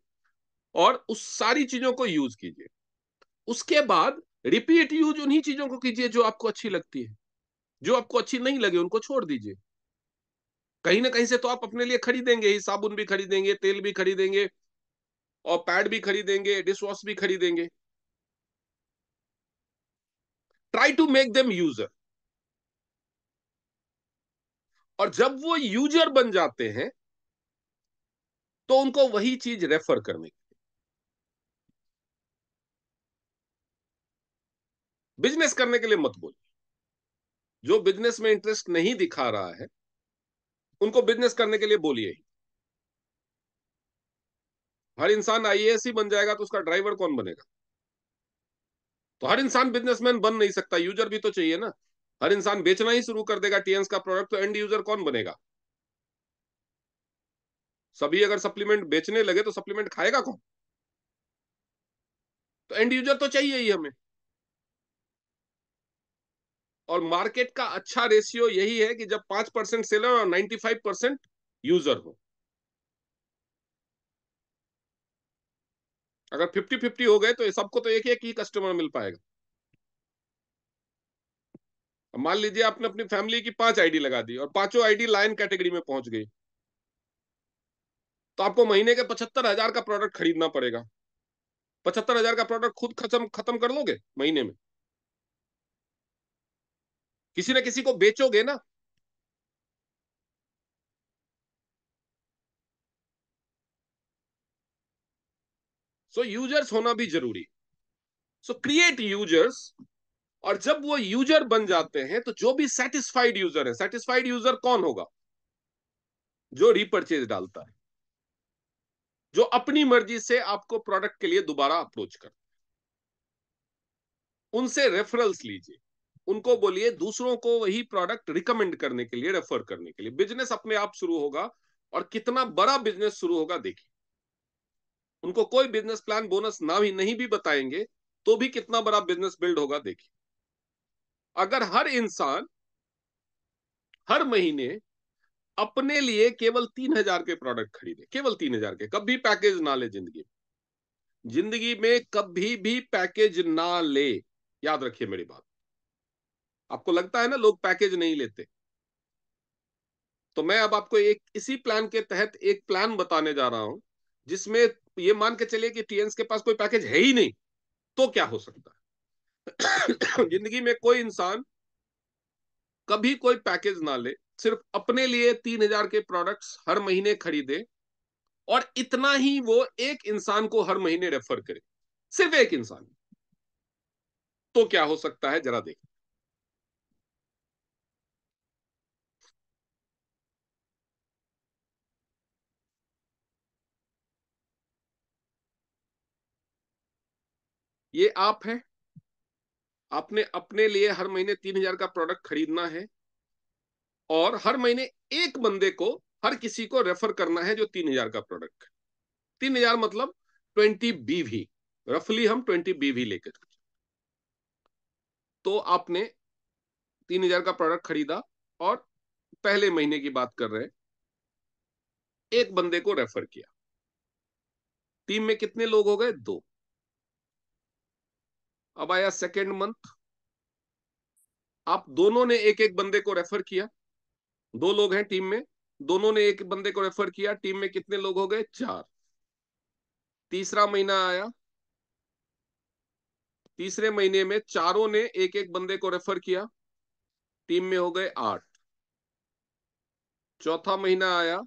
और उस सारी चीजों को यूज कीजिए। उसके बाद रिपीट यूज उन्हीं चीजों को कीजिए जो आपको अच्छी लगती है। जो आपको अच्छी नहीं लगे उनको छोड़ दीजिए। कहीं ना कहीं से तो आप अपने लिए खरीदेंगे ही, साबुन भी खरीदेंगे, तेल भी खरीदेंगे, और पैड भी खरीदेंगे, डिश वॉश भी खरीदेंगे। Try to make them user. और जब वो यूजर बन जाते हैं तो उनको वही चीज रेफर करने की। बिजनेस करने के लिए मत बोलिए। जो बिजनेस में इंटरेस्ट नहीं दिखा रहा है उनको बिजनेस करने के लिए बोलिए ही। हर इंसान आईएएस ही बन जाएगा तो उसका ड्राइवर कौन बनेगा? तो हर इंसान बिजनेसमैन बन नहीं सकता, यूजर भी तो चाहिए ना। हर इंसान बेचना ही शुरू कर देगा टीएंस का प्रोडक्ट, तो एंड यूजर कौन बनेगा? सभी अगर सप्लीमेंट बेचने लगे तो सप्लीमेंट खाएगा कौन? तो एंड यूजर तो चाहिए ही हमें। और मार्केट का अच्छा रेशियो यही है कि जब 5% सेलर और 95% यूजर हो। अगर 50-50 हो गए तो सबको तो एक एक ही कस्टमर मिल पाएगा। मान लीजिए आपने अपनी फैमिली की 5 आईडी लगा दी और पांचों आईडी लायन कैटेगरी में पहुंच गई, तो आपको महीने के 75,000 का प्रोडक्ट खरीदना पड़ेगा। 75,000 का प्रोडक्ट खुद खत्म खत्म कर लोगे महीने में? किसी ना किसी को बेचोगे ना। सो यूजर्स होना भी जरूरी। सो क्रिएट यूजर्स। और जब वो यूजर बन जाते हैं तो जो भी सेटिस्फाइड यूजर है, सेटिस्फाइड यूजर कौन होगा? जो रीपरचेज डालता है, जो अपनी मर्जी से आपको प्रोडक्ट के लिए दोबारा अप्रोच कर। उनसे रेफरल्स लीजिए, उनको बोलिए दूसरों को वही प्रोडक्ट रिकमेंड करने के लिए, रेफर करने के लिए। बिजनेस अपने आप शुरू होगा, और कितना बड़ा बिजनेस शुरू होगा देखिए। उनको कोई बिजनेस प्लान, बोनस ना भी नहीं भी बताएंगे तो भी कितना बड़ा बिजनेस बिल्ड होगा देखिए। अगर हर इंसान हर महीने अपने लिए केवल 3,000 के प्रोडक्ट खरीदे, केवल 3,000 के, कभी पैकेज ना ले जिंदगी जिंदगी में कभी भी पैकेज ना ले। याद रखिए मेरी बात। आपको लगता है ना लोग पैकेज नहीं लेते, तो मैं अब आपको एक इसी प्लान के तहत एक प्लान बताने जा रहा हूं, जिसमें ये मान के चलिए कि टीएंस के पास कोई पैकेज है ही नहीं, तो क्या हो सकता है? जिंदगी में कोई इंसान कभी कोई पैकेज ना ले, सिर्फ अपने लिए 3,000 के प्रोडक्ट्स हर महीने खरीदे, और इतना ही वो एक इंसान को हर महीने रेफर करे, सिर्फ एक इंसान। तो क्या हो सकता है जरा देख। ये आप है, आपने अपने लिए हर महीने 3,000 का प्रोडक्ट खरीदना है और हर महीने एक बंदे को, हर किसी को रेफर करना है जो 3,000 का प्रोडक्ट। 3,000 मतलब 20 BV, रफली हम 20 BV लेके चलते। तो आपने 3,000 का प्रोडक्ट खरीदा और पहले महीने की बात कर रहे हैं, एक बंदे को रेफर किया। टीम में कितने लोग हो गए? 2। अब आया सेकेंड मंथ, आप दोनों ने एक एक बंदे को रेफर किया। 2 लोग हैं टीम में, दोनों ने एक बंदे को रेफर किया। टीम में कितने लोग हो गए? 4। तीसरा महीना आया, तीसरे महीने में चारों ने एक एक बंदे को रेफर किया। टीम में हो गए 8। चौथा महीना आया,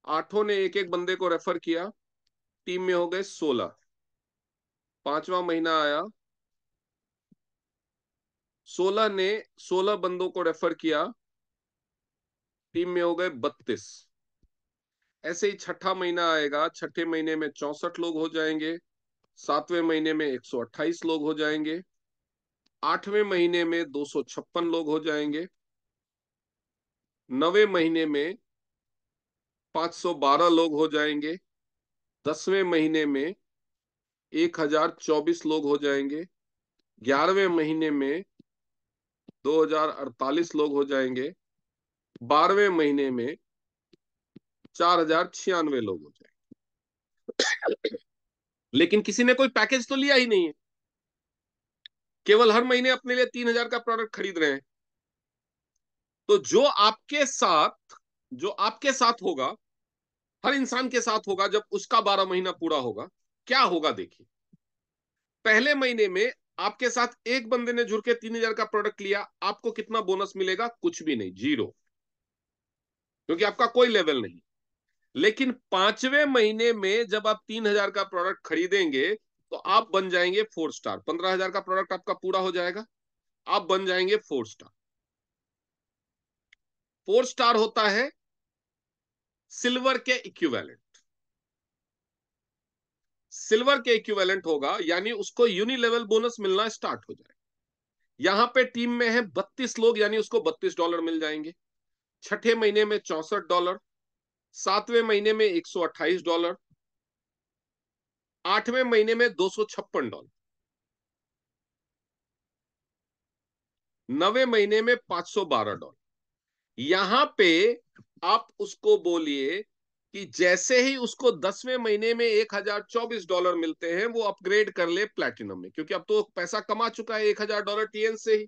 8 ने एक एक बंदे को रेफर किया। टीम में हो गए 16। पांचवा महीना आया, 16 ने 16 बंदों को रेफर किया। टीम में हो गए 32। ऐसे ही छठा महीना आएगा, छठे महीने में 64 लोग हो जाएंगे। सातवें महीने में 128 लोग हो जाएंगे। आठवें महीने में 256 लोग हो जाएंगे। 9वें महीने में 512 लोग हो जाएंगे। 10वें महीने में 1024 लोग हो जाएंगे। 11वें महीने में 2048 लोग हो जाएंगे। 12वें महीने में 4096 लोग हो जाएंगे। लेकिन किसी ने कोई पैकेज तो लिया ही नहीं है, केवल हर महीने अपने लिए 3,000 का प्रोडक्ट खरीद रहे हैं। तो जो आपके साथ होगा, हर इंसान के साथ होगा, जब उसका 12 महीना पूरा होगा, क्या होगा देखिए। पहले महीने में आपके साथ एक बंदे ने जुड़ के 3,000 का प्रोडक्ट लिया, आपको कितना बोनस मिलेगा? कुछ भी नहीं, 0, क्योंकि आपका कोई लेवल नहीं। लेकिन 5वें महीने में जब आप 3,000 का प्रोडक्ट खरीदेंगे तो आप बन जाएंगे 4 स्टार। 15,000 का प्रोडक्ट आपका पूरा हो जाएगा, आप बन जाएंगे 4 स्टार। 4 स्टार होता है सिल्वर के इक्विवेलेंट। सिल्वर के इक्विवेलेंट होगा, यानी उसको यूनिलेवल बोनस मिलना स्टार्ट हो जाए। यहां पे टीम में है 32 लोग, यानी उसको $32 मिल जाएंगे। छठे महीने में $64, सातवें महीने में $128, आठवें महीने में $256, 9वें महीने में $512। यहां पे आप उसको बोलिए कि जैसे ही उसको 10वें महीने में $1,024 मिलते हैं, वो अपग्रेड कर ले प्लैटिनम में, क्योंकि अब तो पैसा कमा चुका है $1,000 TN से ही।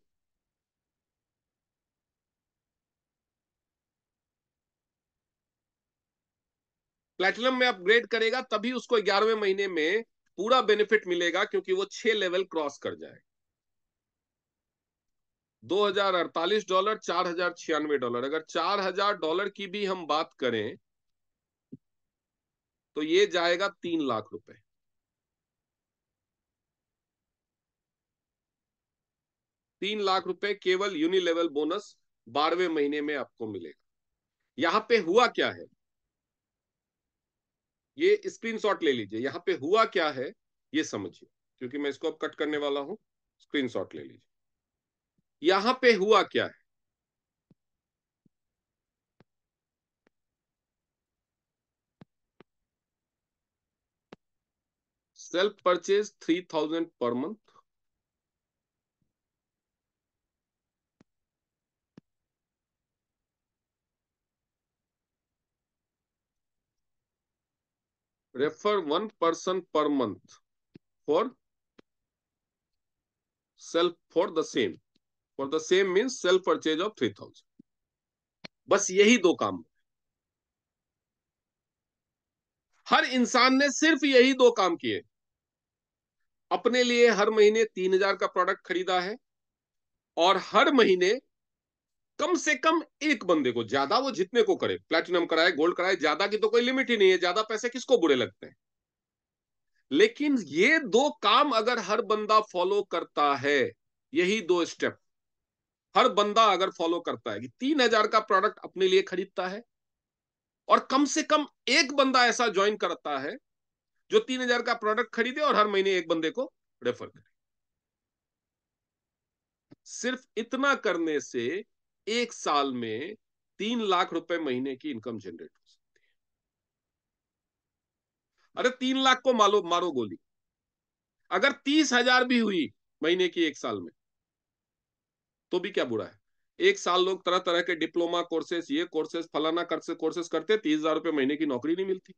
प्लैटिनम में अपग्रेड करेगा तभी उसको 11वें महीने में पूरा बेनिफिट मिलेगा, क्योंकि वो 6 लेवल क्रॉस कर जाए। $2,048, $4,096। अगर $4,000 की भी हम बात करें तो ये जाएगा 3 लाख रुपए। 3 लाख रुपए केवल यूनिलेवल बोनस 12वें महीने में आपको मिलेगा। यहां पे हुआ क्या है, ये स्क्रीनशॉट ले लीजिए। यहां पे हुआ क्या है ये समझिए, क्योंकि मैं इसको अब कट करने वाला हूं। स्क्रीनशॉट ले लीजिए। यहां पे हुआ क्या है, self purchase 3,000 per month, refer 1 person per month for self for the same means self purchase of 3,000। बस यही 2 काम, हर इंसान ने सिर्फ यही 2 काम किए। अपने लिए हर महीने 3,000 का प्रोडक्ट खरीदा है और हर महीने कम से कम एक बंदे को, ज्यादा वो जितने को करे, प्लैटिनम कराए, गोल्ड कराए, ज्यादा की तो कोई लिमिट ही नहीं है, ज्यादा पैसे किसको बुरे लगते हैं। लेकिन ये 2 काम अगर हर बंदा फॉलो करता है, यही 2 स्टेप हर बंदा अगर फॉलो करता है कि 3,000 का प्रोडक्ट अपने लिए खरीदता है और कम से कम एक बंदा ऐसा ज्वाइन करता है जो 3,000 का प्रोडक्ट खरीदे और हर महीने एक बंदे को रेफर करें। सिर्फ इतना करने से 1 साल में 3 लाख रुपए महीने की इनकम जनरेट हो सकती है। अरे 3 लाख को मारो मारो गोली, अगर 30,000 भी हुई महीने की 1 साल में तो भी क्या बुरा है। 1 साल लोग तरह तरह के डिप्लोमा कोर्सेस, ये कोर्सेस, फलाना कोर्सेस करते, 30,000 रुपए महीने की नौकरी नहीं मिलती।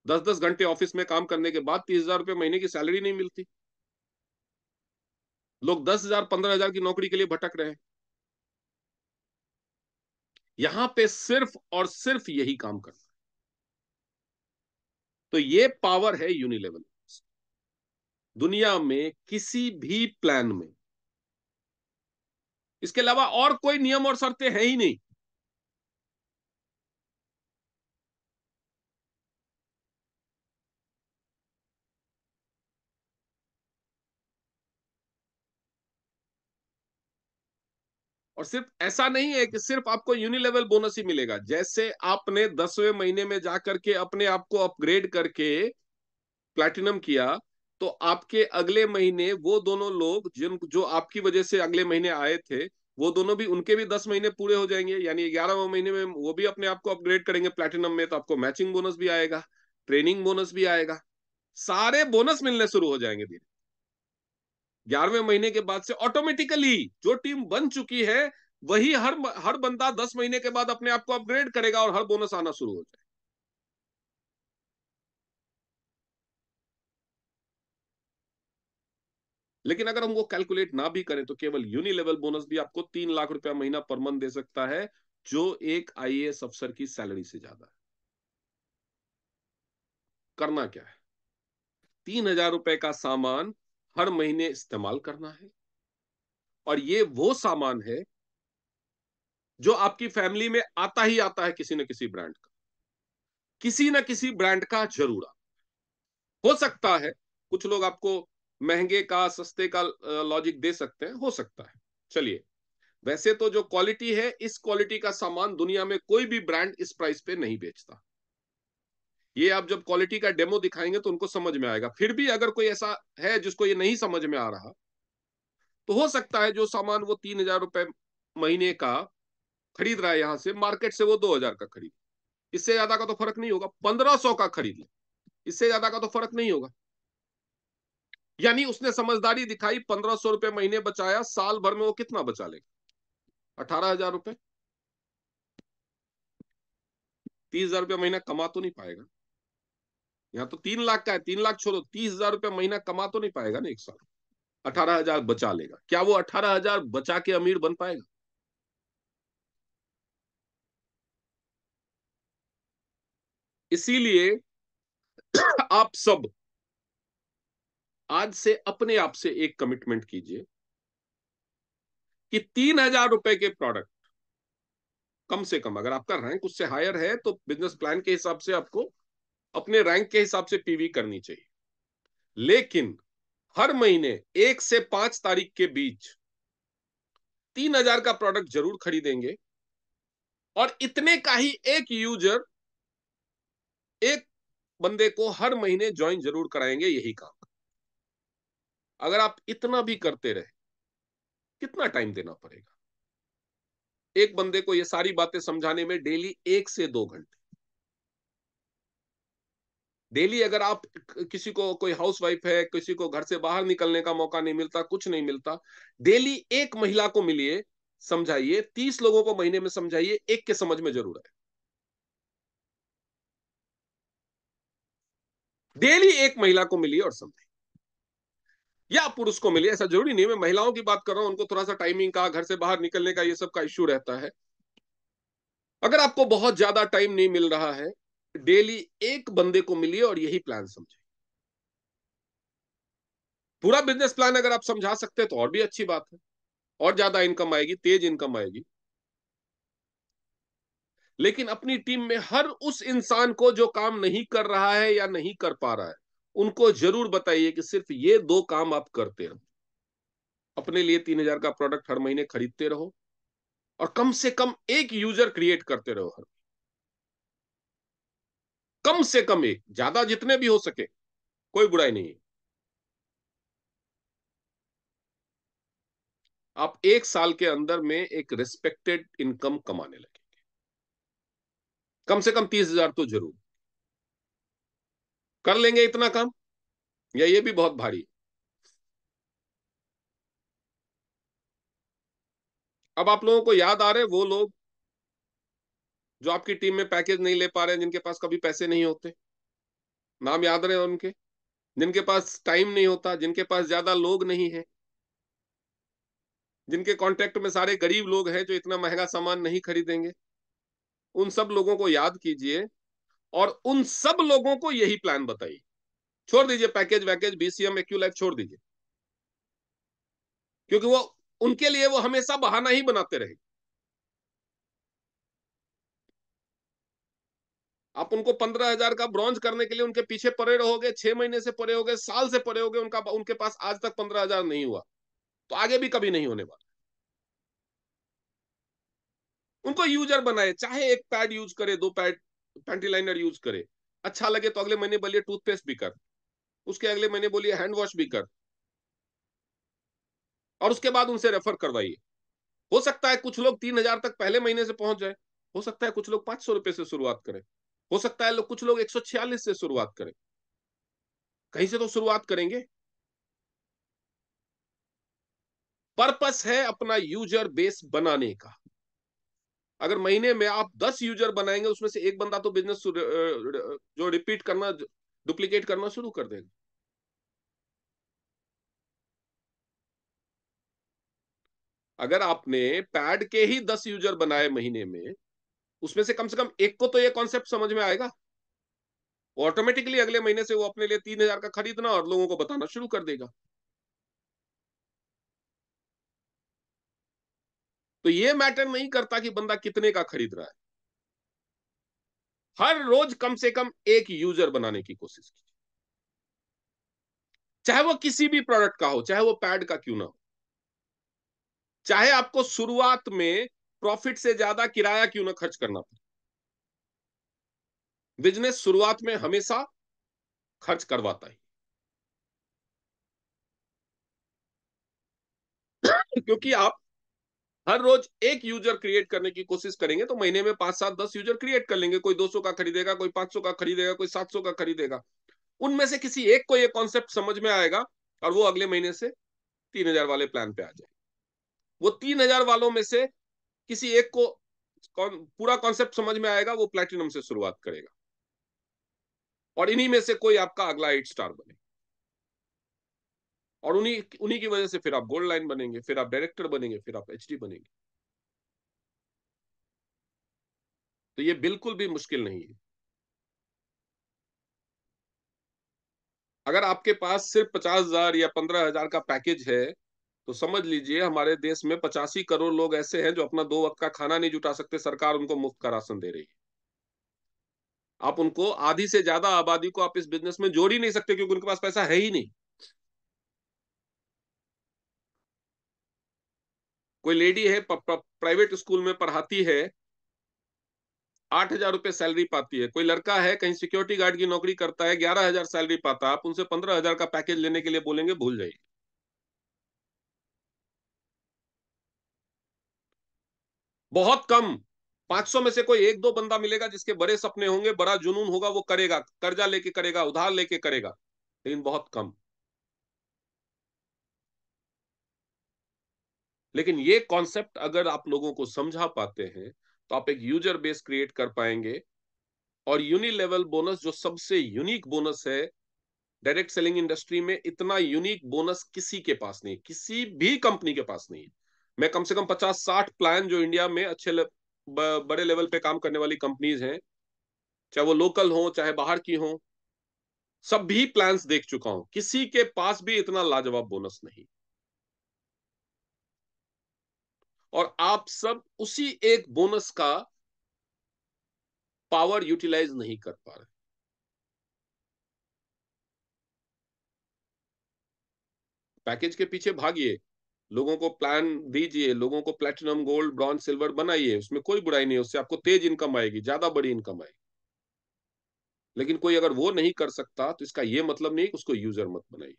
10-10 घंटे ऑफिस में काम करने के बाद 30,000 रुपए महीने की सैलरी नहीं मिलती। लोग 10,000 15,000 की नौकरी के लिए भटक रहे हैं। यहां पे सिर्फ और सिर्फ यही काम करना है। तो ये पावर है यूनिलेवल। दुनिया में किसी भी प्लान में इसके अलावा और कोई नियम और शर्तें हैं ही नहीं। और सिर्फ ऐसा नहीं है कि सिर्फ आपको यूनिलेवल बोनस ही मिलेगा। जैसे आपने 10वें महीने में जाकर के अपने आप को अपग्रेड करके प्लैटिनम किया, तो आपके अगले महीने वो दोनों लोग जो आपकी वजह से अगले महीने आए थे, वो दोनों भी, उनके भी 10 महीने पूरे हो जाएंगे, यानी 11वें महीने में वो भी अपने आप को अपग्रेड करेंगे प्लैटिनम में। तो आपको मैचिंग बोनस भी आएगा, ट्रेनिंग बोनस भी आएगा, सारे बोनस मिलने शुरू हो जाएंगे धीरे। 11वें महीने के बाद से ऑटोमेटिकली जो टीम बन चुकी है वही हर हर बंदा 10 महीने के बाद अपने आप को अपग्रेड करेगा और हर बोनस आना शुरू हो जाए। लेकिन अगर हम वो कैलकुलेट ना भी करें तो केवल यूनिलेवल बोनस भी आपको 3 लाख रुपया महीना पर मंथ दे सकता है, जो एक आईएएस अफसर की सैलरी से ज्यादा है। करना क्या है, 3,000 रुपए का सामान हर महीने इस्तेमाल करना है। और ये वो सामान है जो आपकी फैमिली में आता ही आता है, किसी न किसी ब्रांड का, किसी न किसी ब्रांड का जरूर हो सकता है। कुछ लोग आपको महंगे का सस्ते का लॉजिक दे सकते हैं, हो सकता है। चलिए, वैसे तो जो क्वालिटी है, इस क्वालिटी का सामान दुनिया में कोई भी ब्रांड इस प्राइस पे नहीं बेचता। ये आप जब क्वालिटी का डेमो दिखाएंगे तो उनको समझ में आएगा। फिर भी अगर कोई ऐसा है जिसको ये नहीं समझ में आ रहा, तो हो सकता है जो सामान वो 3,000 रुपए महीने का खरीद रहा है यहां से, मार्केट से वो 2,000 का खरीद। इससे ज्यादा का तो फर्क नहीं होगा। 1,500 का खरीद ले, इससे ज्यादा का तो फर्क नहीं होगा। यानी उसने समझदारी दिखाई, 1,500 रुपए महीने बचाया, साल भर में वो कितना बचा लेगा? 18,000 रुपए। 30,000 रुपये महीना कमा तो नहीं पाएगा। यहाँ तो 3 लाख का है, 3 लाख छोड़ो, 30,000 रुपये महीना कमा तो नहीं पाएगा ना एक साल। 18,000 बचा लेगा। क्या वो 18,000 बचा के अमीर बन पाएगा? इसीलिए आप सब आज से अपने आप से एक कमिटमेंट कीजिए कि 3,000 रुपए के प्रोडक्ट कम से कम, अगर आपका रैंक उससे हायर है तो बिजनेस प्लान के हिसाब से आपको अपने रैंक के हिसाब से पीवी करनी चाहिए। लेकिन हर महीने 1 से 5 तारीख के बीच 3,000 का प्रोडक्ट जरूर खरीदेंगे, और इतने का ही एक यूजर, एक बंदे को हर महीने ज्वाइन जरूर कराएंगे। यही काम, अगर आप इतना भी करते रहे, कितना टाइम देना पड़ेगा एक बंदे को ये सारी बातें समझाने में? डेली 1 से 2 घंटे। डेली अगर आप, किसी को, कोई हाउसवाइफ है, किसी को घर से बाहर निकलने का मौका नहीं मिलता, कुछ नहीं मिलता, डेली एक महिला को मिलिए, समझाइए, 30 लोगों को महीने में समझाइए, एक के समझ में जरूर है। डेली एक महिला को मिलिए और समझाइए, या पुरुष को मिलिए, ऐसा जरूरी नहीं। मैं महिलाओं की बात कर रहा हूं, उनको थोड़ा सा टाइमिंग का, घर से बाहर निकलने का, ये सब का इश्यू रहता है। अगर आपको बहुत ज्यादा टाइम नहीं मिल रहा है, डेली एक बंदे को मिलिए और यही प्लान समझे। पूरा बिजनेस प्लान अगर आप समझा सकते हैं तो और भी अच्छी बात है, और ज्यादा इनकम आएगी, तेज इनकम आएगी। लेकिन अपनी टीम में हर उस इंसान को जो काम नहीं कर रहा है या नहीं कर पा रहा है, उनको जरूर बताइए कि सिर्फ ये 2 काम आप करते रहो। अपने लिए 3,000 का प्रोडक्ट हर महीने खरीदते रहो, और कम से कम एक यूजर क्रिएट करते रहो हर। कम से कम एक, ज्यादा जितने भी हो सके, कोई बुराई नहीं है। आप एक साल के अंदर में एक रिस्पेक्टेड इनकम कमाने लगे, कम से कम 30,000 तो जरूर। कर लेंगे इतना काम, या ये भी बहुत भारी? अब आप लोगों को याद आ रहे वो लोग जो आपकी टीम में पैकेज नहीं ले पा रहे हैं, जिनके पास कभी पैसे नहीं होते? नाम याद रहे उनके? जिनके पास टाइम नहीं होता, जिनके पास ज्यादा लोग नहीं है, जिनके कांटेक्ट में सारे गरीब लोग हैं जो इतना महंगा सामान नहीं खरीदेंगे, उन सब लोगों को याद कीजिए और उन सब लोगों को यही प्लान बताइए। छोड़ दीजिए पैकेज वैकेज बीसीएम एक्यूलाइफ, छोड़ दीजिए, क्योंकि वो उनके लिए वो हमेशा बहाना ही बनाते रहे। आप उनको 15,000 का ब्रॉन्ज करने के लिए उनके पीछे पड़े रहोगे, 6 महीने से पड़े होगे, साल से पड़े होगे, उनके पास आज तक 15,000 नहीं हुआ, तो आगे भी कभी नहीं होने वाला। उनको यूजर बनाए, चाहे एक पैड यूज करे, 2 पैड पैंटी लाइनर यूज करे, अच्छा लगे तो अगले महीने बोलिए टूथपेस्ट भी कर, उसके अगले महीने बोलिए हैंड वॉश भी कर, और उसके बाद उनसे रेफर करवाइए। हो सकता है कुछ लोग 3,000 तक पहले महीने से पहुंच जाए, हो सकता है कुछ लोग 500 रुपए से शुरुआत करें, हो सकता है कुछ लोग 146 से शुरुआत करें, कहीं से तो शुरुआत करेंगे। पर्पस है अपना यूजर बेस बनाने का। अगर महीने में आप 10 यूजर बनाएंगे, उसमें से एक बंदा तो बिजनेस जो रिपीट करना, डुप्लीकेट करना शुरू कर देगा। अगर आपने पैड के ही 10 यूजर बनाए महीने में, उसमें से कम एक को तो ये कॉन्सेप्ट समझ में आएगा, ऑटोमेटिकली अगले महीने से वो अपने लिए 3,000 का खरीदना और लोगों को बताना शुरू कर देगा। तो ये मैटर नहीं करता कि बंदा कितने का खरीद रहा है, हर रोज कम से कम एक यूजर बनाने की कोशिश कीजिए, चाहे वो किसी भी प्रोडक्ट का हो, चाहे वो पैड का क्यों ना हो, चाहे आपको शुरुआत में प्रॉफिट से ज्यादा किराया क्यों ना खर्च करना पड़े, बिजनेस शुरुआत में हमेशा खर्च करवाता है। क्योंकि आप हर रोज एक यूजर क्रिएट करने की कोशिश करेंगे तो महीने में 5 7 10 यूजर क्रिएट कर लेंगे। कोई 200 का खरीदेगा, कोई 500 का खरीदेगा, कोई 700 का खरीदेगा। उनमें से किसी एक को ये कॉन्सेप्ट समझ में आएगा और वो अगले महीने से 3,000 वाले प्लान पे आ जाए। वो 3,000 वालों में से किसी एक को पूरा कॉन्सेप्ट समझ में आएगा, वो प्लेटिनम से शुरुआत करेगा और इन्हीं में से कोई आपका अगला 8 स्टार बने, और उन्हीं उन्हीं की वजह से फिर आप गोल्ड लाइन बनेंगे, फिर आप डायरेक्टर बनेंगे, फिर आप एचडी बनेंगे। तो ये बिल्कुल भी मुश्किल नहीं है। अगर आपके पास सिर्फ 50,000 या 15,000 का पैकेज है, तो समझ लीजिए हमारे देश में 85 करोड़ लोग ऐसे हैं जो अपना 2 वक्त का खाना नहीं जुटा सकते, सरकार उनको मुफ्त का राशन दे रही है। आप उनको, आधी से ज्यादा आबादी को आप इस बिजनेस में जोड़ ही नहीं सकते, क्योंकि उनके पास पैसा है ही नहीं। कोई लेडी है प्राइवेट स्कूल में पढ़ाती है, 8,000 रुपये सैलरी पाती है। कोई लड़का है कहीं सिक्योरिटी गार्ड की नौकरी करता है, 11,000 सैलरी पाता है। आप उनसे 15,000 का पैकेज लेने के लिए बोलेंगे, भूल जाइए। बहुत कम, 500 में से कोई एक दो बंदा मिलेगा जिसके बड़े सपने होंगे, बड़ा जुनून होगा, वो करेगा, कर्जा लेके करेगा, उधार लेके करेगा, लेकिन बहुत कम। लेकिन ये कॉन्सेप्ट अगर आप लोगों को समझा पाते हैं तो आप एक यूजर बेस क्रिएट कर पाएंगे। और यूनिलेवल बोनस जो सबसे यूनिक बोनस है डायरेक्ट सेलिंग इंडस्ट्री में, इतना यूनिक बोनस किसी के पास नहीं, किसी भी कंपनी के पास नहीं है। मैं कम से कम 50-60 प्लान जो इंडिया में बड़े लेवल पे काम करने वाली कंपनीज हैं, चाहे वो लोकल हो चाहे बाहर की हो, सब भी प्लान्स देख चुका हूं, किसी के पास भी इतना लाजवाब बोनस नहीं। और आप सब उसी एक बोनस का पावर यूटिलाइज नहीं कर पा रहे। पैकेज के पीछे भागिए, लोगों को प्लान दीजिए, लोगों को प्लेटिनम गोल्ड ब्रॉन्ज सिल्वर बनाइए, उसमें कोई बुराई नहीं है, उससे आपको तेज इनकम आएगी, ज्यादा बड़ी इनकम आएगी। लेकिन कोई अगर वो नहीं कर सकता तो इसका ये मतलब नहीं कि उसको यूजर मत बनाइए।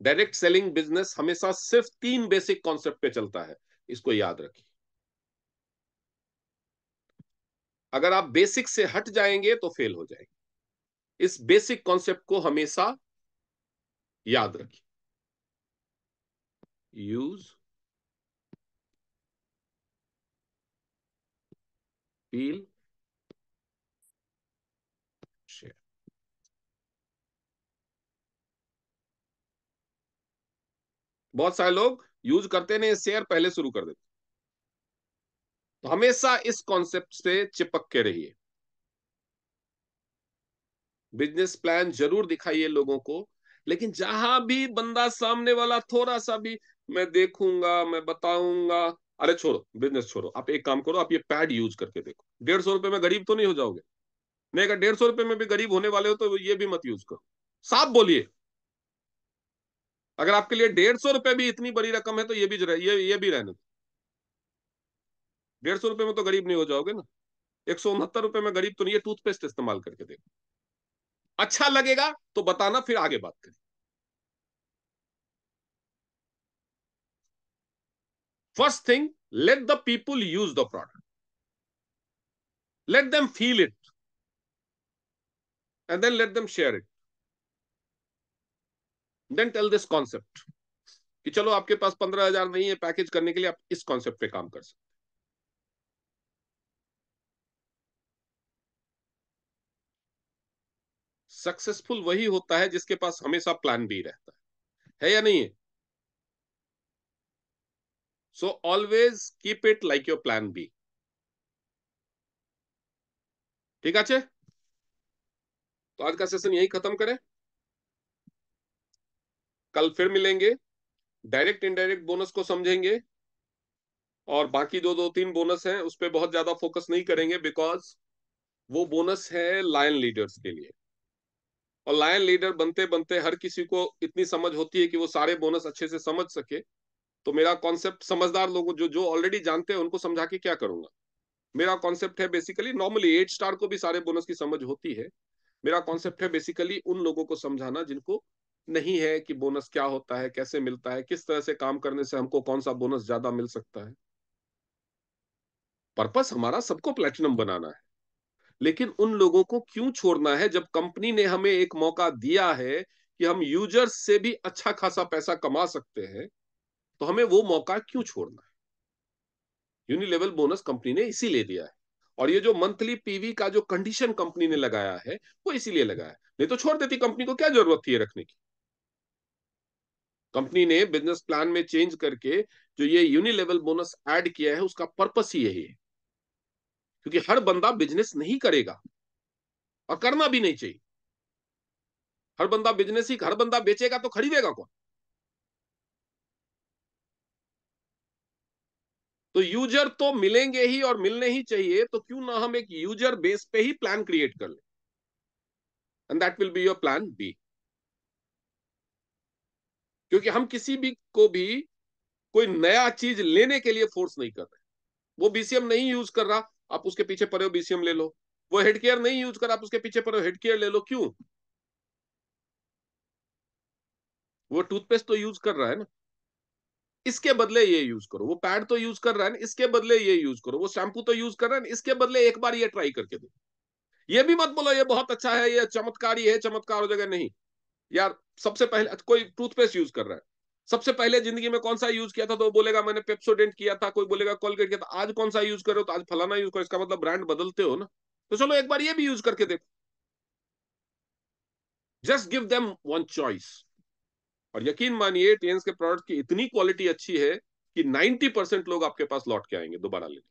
डायरेक्ट सेलिंग बिजनेस हमेशा सिर्फ 3 बेसिक कॉन्सेप्ट पे चलता है, इसको याद रखिए। अगर आप बेसिक से हट जाएंगे तो फेल हो जाएंगे। इस बेसिक कॉन्सेप्ट को हमेशा याद रखिए। Use, feel, share. बहुत सारे लोग यूज करते नहीं, शेयर पहले शुरू कर देते। तो हमेशा इस कॉन्सेप्ट से चिपक के रहिए। बिजनेस प्लान जरूर दिखाइए लोगों को, लेकिन जहां भी बंदा सामने वाला थोड़ा सा भी मैं देखूंगा, मैं बताऊंगा, अरे छोड़ो, बिजनेस छोड़ो, आप एक काम करो, आप ये पैड यूज करके देखो, 150 रुपए में गरीब तो नहीं हो जाओगे। नहीं, अगर 150 रुपए में भी गरीब होने वाले हो तो ये भी मत यूज करो। साफ बोलिए, अगर आपके लिए 150 रुपए भी इतनी बड़ी रकम है तो ये भी ये भी रहने दो। 150 रुपए में तो गरीब नहीं हो जाओगे ना। 169 रुपए में गरीब तो नहीं, ये टूथपेस्ट इस्तेमाल करके देखो, अच्छा लगेगा तो बताना, फिर आगे बात करें। First thing, let the people use the product, let them feel it, and then let them share it, then tell this concept कि चलो आपके पास 15,000 नहीं है पैकेज करने के लिए, आप इस कॉन्सेप्ट पे काम कर सकते। सक्सेसफुल वही होता है जिसके पास हमेशा प्लान बी रहता है या नहीं है? So always keep it like your plan B. ठीक है, तो आज का सेशन यही खत्म करें, कल फिर मिलेंगे, डायरेक्ट इनडायरेक्ट बोनस को समझेंगे, और बाकी दो दो तीन बोनस हैं उस पर बहुत ज्यादा फोकस नहीं करेंगे, बिकॉज वो बोनस है लायन लीडर्स के लिए। और लायन लीडर बनते बनते हर किसी को इतनी समझ होती है कि वो सारे बोनस अच्छे से समझ सके। तो मेरा कॉन्सेप्ट समझदार लोगों जो जो ऑलरेडी जानते हैं उनको समझा के क्या करूंगा। मेरा कॉन्सेप्ट है बेसिकली, नॉर्मली 8 स्टार को भी सारे बोनस की समझ होती है। मेरा कॉन्सेप्ट है बेसिकली उन लोगों को समझाना जिनको नहीं है कि बोनस क्या होता है, कैसे मिलता है, किस तरह से काम करने से हमको कौन सा बोनस ज्यादा मिल सकता है। पर्पस हमारा सबको प्लेटिनम बनाना है, लेकिन उन लोगों को क्यों छोड़ना है जब कंपनी ने हमें एक मौका दिया है कि हम यूजर्स से भी अच्छा खासा पैसा कमा सकते हैं, तो हमें वो मौका क्यों छोड़ना है। यूनिलेवल बोनस कंपनी ने इसीलिए दिया है, और ये जो मंथली पीवी का जो कंडीशन कंपनी ने लगाया है वो इसीलिए लगाया है, नहीं तो छोड़ देती कंपनी को, क्या जरूरत थी ये रखने की। कंपनी ने बिजनेस प्लान में चेंज करके जो ये यूनिलेवल बोनस ऐड किया है उसका पर्पस ही यही है, क्योंकि हर बंदा बिजनेस नहीं करेगा और करना भी नहीं चाहिए। हर बंदा बिजनेस ही, हर बंदा बेचेगा तो खरीदेगा कौन? तो यूजर तो मिलेंगे ही और मिलने ही चाहिए, तो क्यों ना हम एक यूजर बेस पे ही प्लान क्रिएट कर लें, and that will be your plan B. क्योंकि हम किसी भी को भी कोई नया चीज लेने के लिए फोर्स नहीं कर रहे। वो बीसीएम नहीं यूज कर रहा, आप उसके पीछे पड़े हो बीसीएम ले लो। वो हेड केयर नहीं यूज कर रहा, आप उसके पीछे पड़े हो हेड केयर ले लो। क्यों? वो टूथपेस्ट तो यूज कर रहा है ना, इसके बदले ये यूज करो। वो पैड तो यूज कर रहा है ना, इसके बदले ये यूज करो। वो शैम्पू तो यूज कर रहा है ना, इसके बदले एक बार ये ट्राई करके दो। ये भी मत बोलो ये बहुत अच्छा है, ये चमत्कारी है, चमत्कार हो जाएगा, नहीं यार। सबसे पहले कोई टूथपेस्ट यूज कर रहा है, सबसे पहले जिंदगी में कौन सा यूज किया था, तो वो बोलेगा मैंने पेप्सोडेंट किया था, कोई बोलेगा कोलगेट किया था। आज कौन सा यूज कर रहे हो, तो आज फलाना यूज करो। इसका मतलब ब्रांड बदलते हो ना, तो चलो एक बार ये भी यूज करके देखो। Just give them one choice. और यकीन मानिए टेंस के प्रोडक्ट की इतनी क्वालिटी अच्छी है कि 90% लोग आपके पास लौट के आएंगे दोबारा लेने।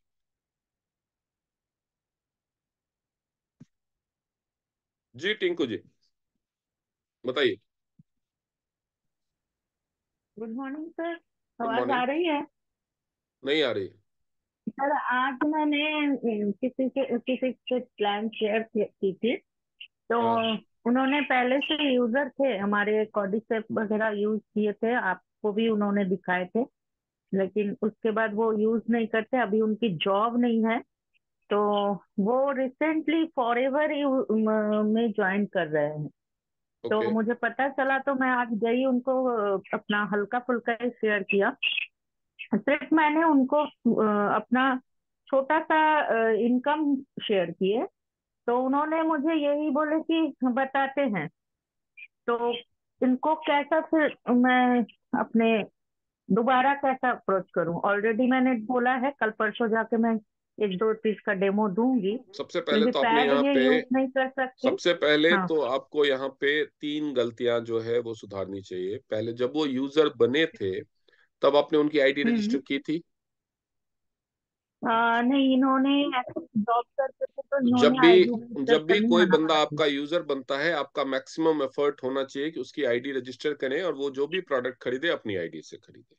जी टिंकू जी, बताइए। Good morning sir. गुड आवाज मॉर्निंग। आ रही है? नहीं आ रही। सर आज मैंने किसी से प्लान शेयर की थी, तो हाँ। उन्होंने पहले से यूजर थे हमारे, कॉर्डिसेप वगैरह यूज किए थे, आपको भी उन्होंने दिखाए थे, लेकिन उसके बाद वो यूज नहीं करते। अभी उनकी जॉब नहीं है, तो वो रिसेंटली फॉरएवर में ज्वाइन कर रहे हैं। तो ओके। मुझे पता चला तो मैं आज गई, उनको अपना हल्का फुल्का ही शेयर किया। सिर्फ मैंने उनको अपना छोटा सा इनकम शेयर किए, तो उन्होंने मुझे यही बोले कि बताते हैं। तो इनको कैसा फिर मैं अपने दोबारा कैसा अप्रोच करूं? ऑलरेडी मैंने बोला है कल परसों जाके मैं एक दो चीज का डेमो दूंगी, सबसे पहले क्योंकि तो आपने पैड यहाँ ये पे यूज नहीं कर सकती। सबसे पहले हाँ। तो आपको यहाँ पे 3 गलतियां जो है वो सुधारनी चाहिए। पहले, जब वो यूजर बने थे तब आपने उनकी आईडी हम्म। रजिस्टर की थी? नहीं, इन्होंने जॉब करते थे तो जब इन्होंने भी आईडी रजिस्टर जब भी करने कोई मना बंदा कर दिया। आपका यूजर बनता है, आपका मैक्सिमम एफर्ट होना चाहिए कि उसकी आईडी रजिस्टर करें और वो जो भी प्रोडक्ट खरीदे अपनी आईडी से खरीदे।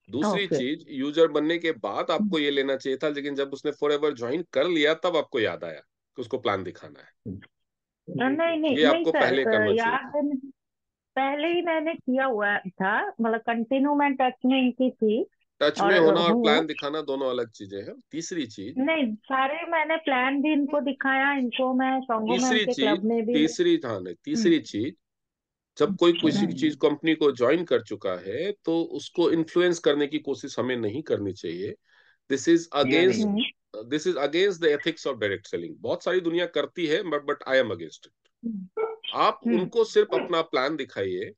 दूसरी ओके। चीज, यूजर बनने के बाद आपको ये लेना चाहिए था, लेकिन जब उसने फॉरएवर ज्वाइन कर लिया तब आपको याद आया कि उसको प्लान दिखाना है। नहीं नहीं ये नहीं आपको सर, पहले करना चाहिए याद था। है, पहले ही मैंने किया हुआ था, मतलब कंटिन्यू मैं टच में इनकी थी टच में और होना और हूँ। प्लान दिखाना दोनों अलग चीजें हैं। तीसरी चीज नहीं, सारे मैंने प्लान भी इनको दिखाया, इनको मैं सोंगो मैम तीसरी के चीज क्लब में भी। तीसरी हाँ नहीं, हम्म, तीसरी चीज, जब कोई किसी हम्म, चीज कंपनी को ज्वाइन कर चुका है तो उसको इन्फ्लुएंस करने की कोशिश हमें नहीं करनी चाहिए। This is against hmm, this is against the ethics of direct selling. बहुत सारी दुनिया करती है, but I am against it. आप हम्म, उनको सिर्फ अपना प्लान दिखाइए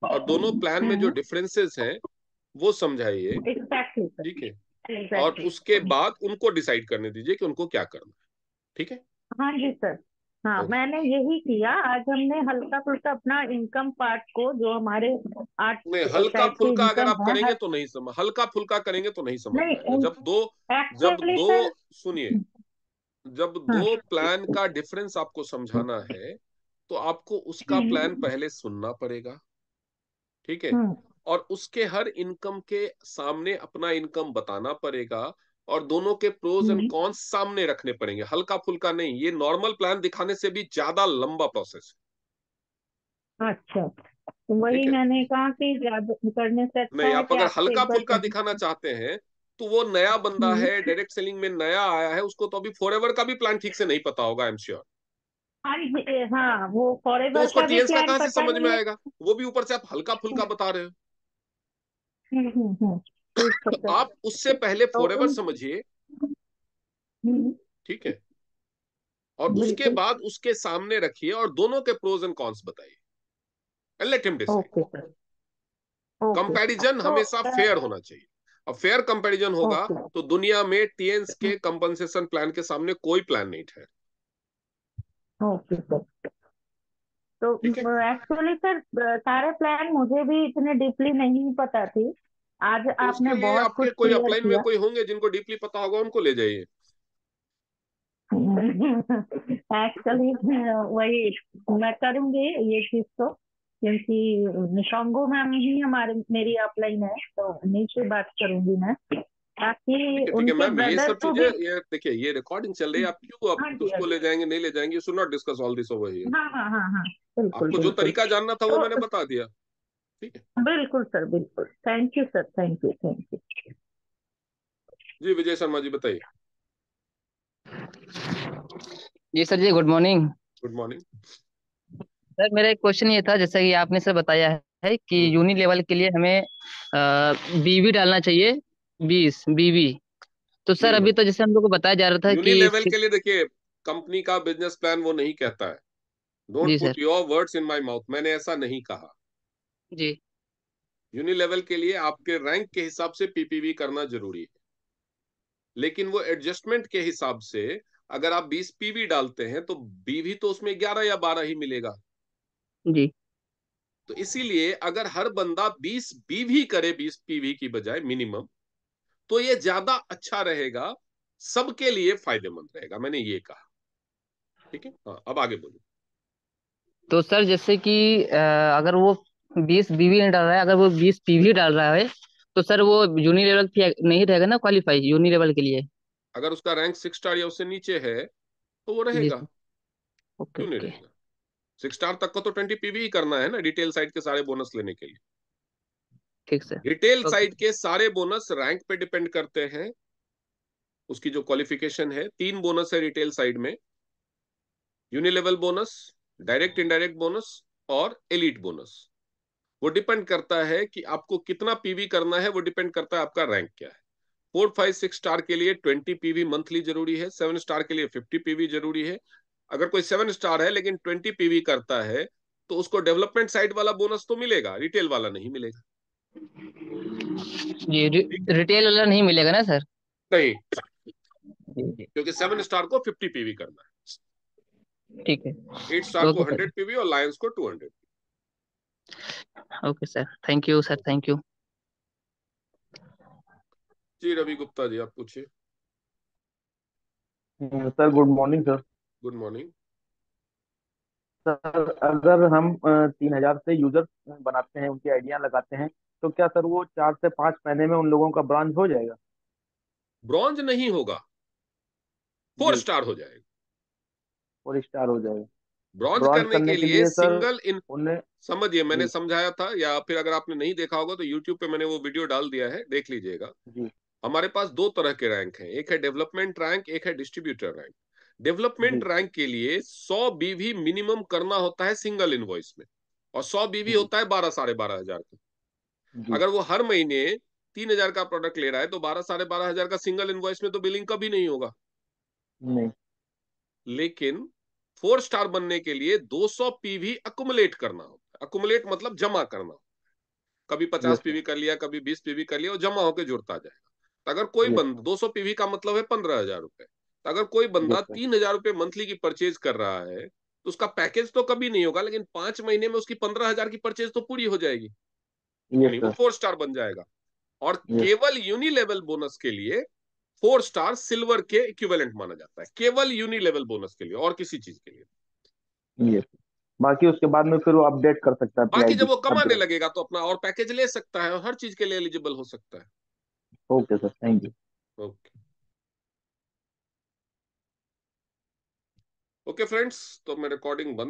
और दोनों प्लान में जो हम्म। डिफरेंसेस हैं वो समझाइए। एग्जैक्टली ठीक है? सर, और एग्जैक्टली। उसके बाद उनको डिसाइड करने दीजिए कि उनको क्या करना है। ठीक है? हाँ जी सर। हाँ, ओके। मैंने यही किया। आज हमने हल्का फुल्का अपना इनकम पार्ट को, जो हमारे 8 नहीं, हल्का टाइप की फुल्का अगर इनकम आप है करेंगे हर। तो नहीं समझ हल्का फुल्का करेंगे तो नहीं समझ में आएगा। नहीं, जब एक्चुअली दो सर। सुनिए, जब हाँ। दो प्लान का डिफरेंस आपको समझाना है तो आपको उसका प्लान हम्म, पहले सुनना पड़ेगा। ठीक है? हम्म, और उसके हर इनकम के सामने अपना इनकम बताना पड़ेगा और दोनों के प्रोज एंड हम्म। कॉन्स सामने रखने पड़ेंगे। हल्का फुल्का नहीं, ये नॉर्मल प्लान दिखाने से भी ज्यादा लंबा प्रोसेस अच्छा, तो है। वही ठीक है? मैंने कहा कि ज्यादा करने से अच्छा नहीं, है आप कि अगर आपसे हल्का एक बार फुल्का दिखाना चाहते हैं तो वो नया बंदा हम्म। है, डायरेक्ट सेलिंग में नया आया है, उसको तो अभी फॉरएवर का भी प्लान ठीक से नहीं पता होगा, आई एम श्योर। हाँ जी, हाँ, वो तो फॉरएवर उसको का भी टीएल्स का प्लान कहां से पता समझ में नहीं है। आएगा? वो भी ऊपर से आप हल्का फुल्का बता रहे ठीक है हो। सर। आप उससे पहले तो फॉरएवर उन समझिए। हम्म, ठीक है? और उसके बिल्कुल। बाद उसके सामने रखिए और दोनों के प्रोज एंड कॉन्स बताइए and let him decide. Okay sir. Okay. Comparison तो हमेशा फेयर होना चाहिए। अब फेयर कंपैरिजन होगा ओके। तो दुनिया में टीएन्स के कंपनसेशन प्लान के सामने कोई प्लान नहीं ठहर। Okay sir. तो ठीक है? एक्चुअली सर, सारे प्लान मुझे भी इतने डीपली नहीं पता थी। आज तो आपने उसके लिए बहुत आपके कुछ कोई क्लियर अपलाइन में किया। कोई होंगे जिनको डीपली पता होगा, उनको ले जाइए। एक्चुअली वही मैं करूंगी ये चीज तो, क्योंकि निशोंगो मैम ही हमारे मेरी अपलाइन है, तो उन्हीं से बात करूंगी मैं, ताकि ठीक है उनके मैम, ये ब्रदर सब को चीजें, भी। ये देखिए, ये रिकॉर्डिंग चल रही है, आप क्यों आप हाँ जी, हाँ उसको ले जी। जाएंगे नहीं ले जाएंगे? You should not discuss all this over here. हाँ, हाँ, हाँ, हाँ। बिल्कुल, आपको जो बिल्कुल। तरीका जानना था वो तो मैंने बता दिया। ठीक है? बिल्कुल सर, बिल्कुल। Thank you sir, thank you, thank you. जी विजय शर्मा जी बताइए। जी सर जी, good morning. Good morning. Sir मेरा एक क्वेश्चन ये था, जैसा कि आपने सर बताया है कि यूनि लेवल के लिए हमें बीवी डालना चाहिए, 20 बीवी। तो सर मिनिमम। अभी तो जैसे हम लोग को बताया जा रहा था यूनि कि लेवल के लिए देखिए, कंपनी का बिजनेस प्लान वो नहीं कहता है। जी don't sir. Put your words in my mouth, मैंने ऐसा नहीं कहा। जी। यूनि लेवल के लिए आपके रैंक के हिसाब से पीपीवी करना जरूरी है, लेकिन वो एडजस्टमेंट के हिसाब से अगर आप 20 पीवी डालते हैं तो बीवी तो उसमें 11 या 12 ही मिलेगा। जी। तो इसीलिए अगर हर बंदा 20 बीवी करे 20 पीवी की बजाय मिनिमम, तो ये ज्यादा अच्छा रहेगा, सबके लिए फायदेमंद रहेगा, मैंने ये कहा। ठीक है? हाँ, अब आगे बोलो। तो सर जैसे कि अगर वो 20 बीवी नहीं डाल रहा है, अगर वो 20 पीवी डाल रहा है, तो सर वो यूनि लेवल नहीं रहेगा ना क्वालिफाई यूनि लेवल के लिए? अगर उसका रैंक 6 स्टार या उससे नीचे है तो वो जी रहेगा। सर। ओके क्यों नहीं ओके। रहेगा? 6 स्टार तक का तो 20 पीवी ही करना है ना, रिटेल साइड के सारे बोनस लेने के लिए। ठीक सर। Retail okay. साइड के सारे बोनस रैंक पे डिपेंड करते हैं। उसकी जो क्वालिफिकेशन है, 3 बोनस है रिटेल साइड में, यूनिलेवल बोनस, डायरेक्ट इनडायरेक्ट बोनस और एलीट बोनस। वो डिपेंड करता है कि आपको कितना पीवी करना है, वो डिपेंड करता है आपका रैंक क्या है। 4, 5, 6 स्टार के लिए 20 पीवी मंथली जरूरी है, 7 स्टार के लिए 50 पीवी जरूरी है। अगर कोई 7 स्टार है लेकिन 20 पीवी करता है तो उसको डेवलपमेंट साइड वाला बोनस तो मिलेगा, रिटेल वाला नहीं मिलेगा। जी ठीक है? रिटेल वाला नहीं मिलेगा ना सर? नहीं, जी जी क्योंकि 7 स्टार को 50 पीवी करना है, ठीक है। 8 स्टार को ओके सर। 100 पीवी और लायंस को 200। Okay sir, thank you sir, thank you. जी रवि गुप्ता जी, आप पूछिए। Sir good morning sir. Good morning. Sir अगर हम 3,000 से यूजर बनाते हैं, उनकी आइडिया लगाते हैं, तो क्या सर वो 4 से 5 महीने में उन लोगों का ब्रांच हो जाएगा? ब्रॉन्ज नहीं होगा, 4 जी, स्टार हो जाएगा। 4 स्टार हो जाएगा। ब्रॉन्ज ब्रॉन्ज करने करने के के लिए लिए सर सिंगल इन, उन्हें। समझिए मैंने जी समझाया था, या फिर अगर आपने नहीं देखा होगा तो यूट्यूब पे मैंने वो वीडियो डाल दिया है, देख लीजिएगा। जी हमारे पास 2 तरह के रैंक हैं, एक है डेवलपमेंट रैंक, एक है डिस्ट्रीब्यूटर रैंक। डेवलपमेंट जी रैंक के लिए 100 बीवी मिनिमम करना होता है सिंगल इनवॉइस में, और 100 बीवी जी होता है 12 साढ़े 12,000 का। जी। अगर वो हर महीने 3,000 का प्रोडक्ट ले रहा है तो 12 साढ़े 12,000 का सिंगल इनवॉइस में तो बिलिंग कभी नहीं होगा। नहीं। लेकिन 4 स्टार बनने के लिए 200 पीवी अकुमुलेट करना होता है। अकुमुलेट मतलब जमा करना, कभी 50 यस सर। पीवी कर लिया, कभी 20 पीवी कर लिया, और जमा होकर जुड़ता जाएगा। तो अगर कोई यस बंदा सर। 200 पीवी का मतलब है 15,000 रुपए, तो अगर कोई बंदा यस सर। 3,000 रुपए मंथली की परचेज कर रहा है तो उसका पैकेज तो कभी नहीं होगा, लेकिन 5 महीने में उसकी 15,000 की परचेज तो पूरी हो जाएगी, यस यानी वो सर। 4 स्टार बन जाएगा। और यस। केवल यूनिलेवल बोनस के लिए 4 स्टार सिल्वर के इक्विवेलेंट माना जाता है, केवल यूनिलेवल बोनस के लिए, और किसी चीज के लिए। यस। बाकी उसके बाद में फिर वो अपडेट कर सकता है बाकी जब पीआईडी वो कमाने अपग्रेड। लगेगा तो अपना और पैकेज ले सकता है और हर चीज के लिए एलिजिबल हो सकता है। Okay sir, thank you. Okay, okay friends, तो मैं रिकॉर्डिंग बंद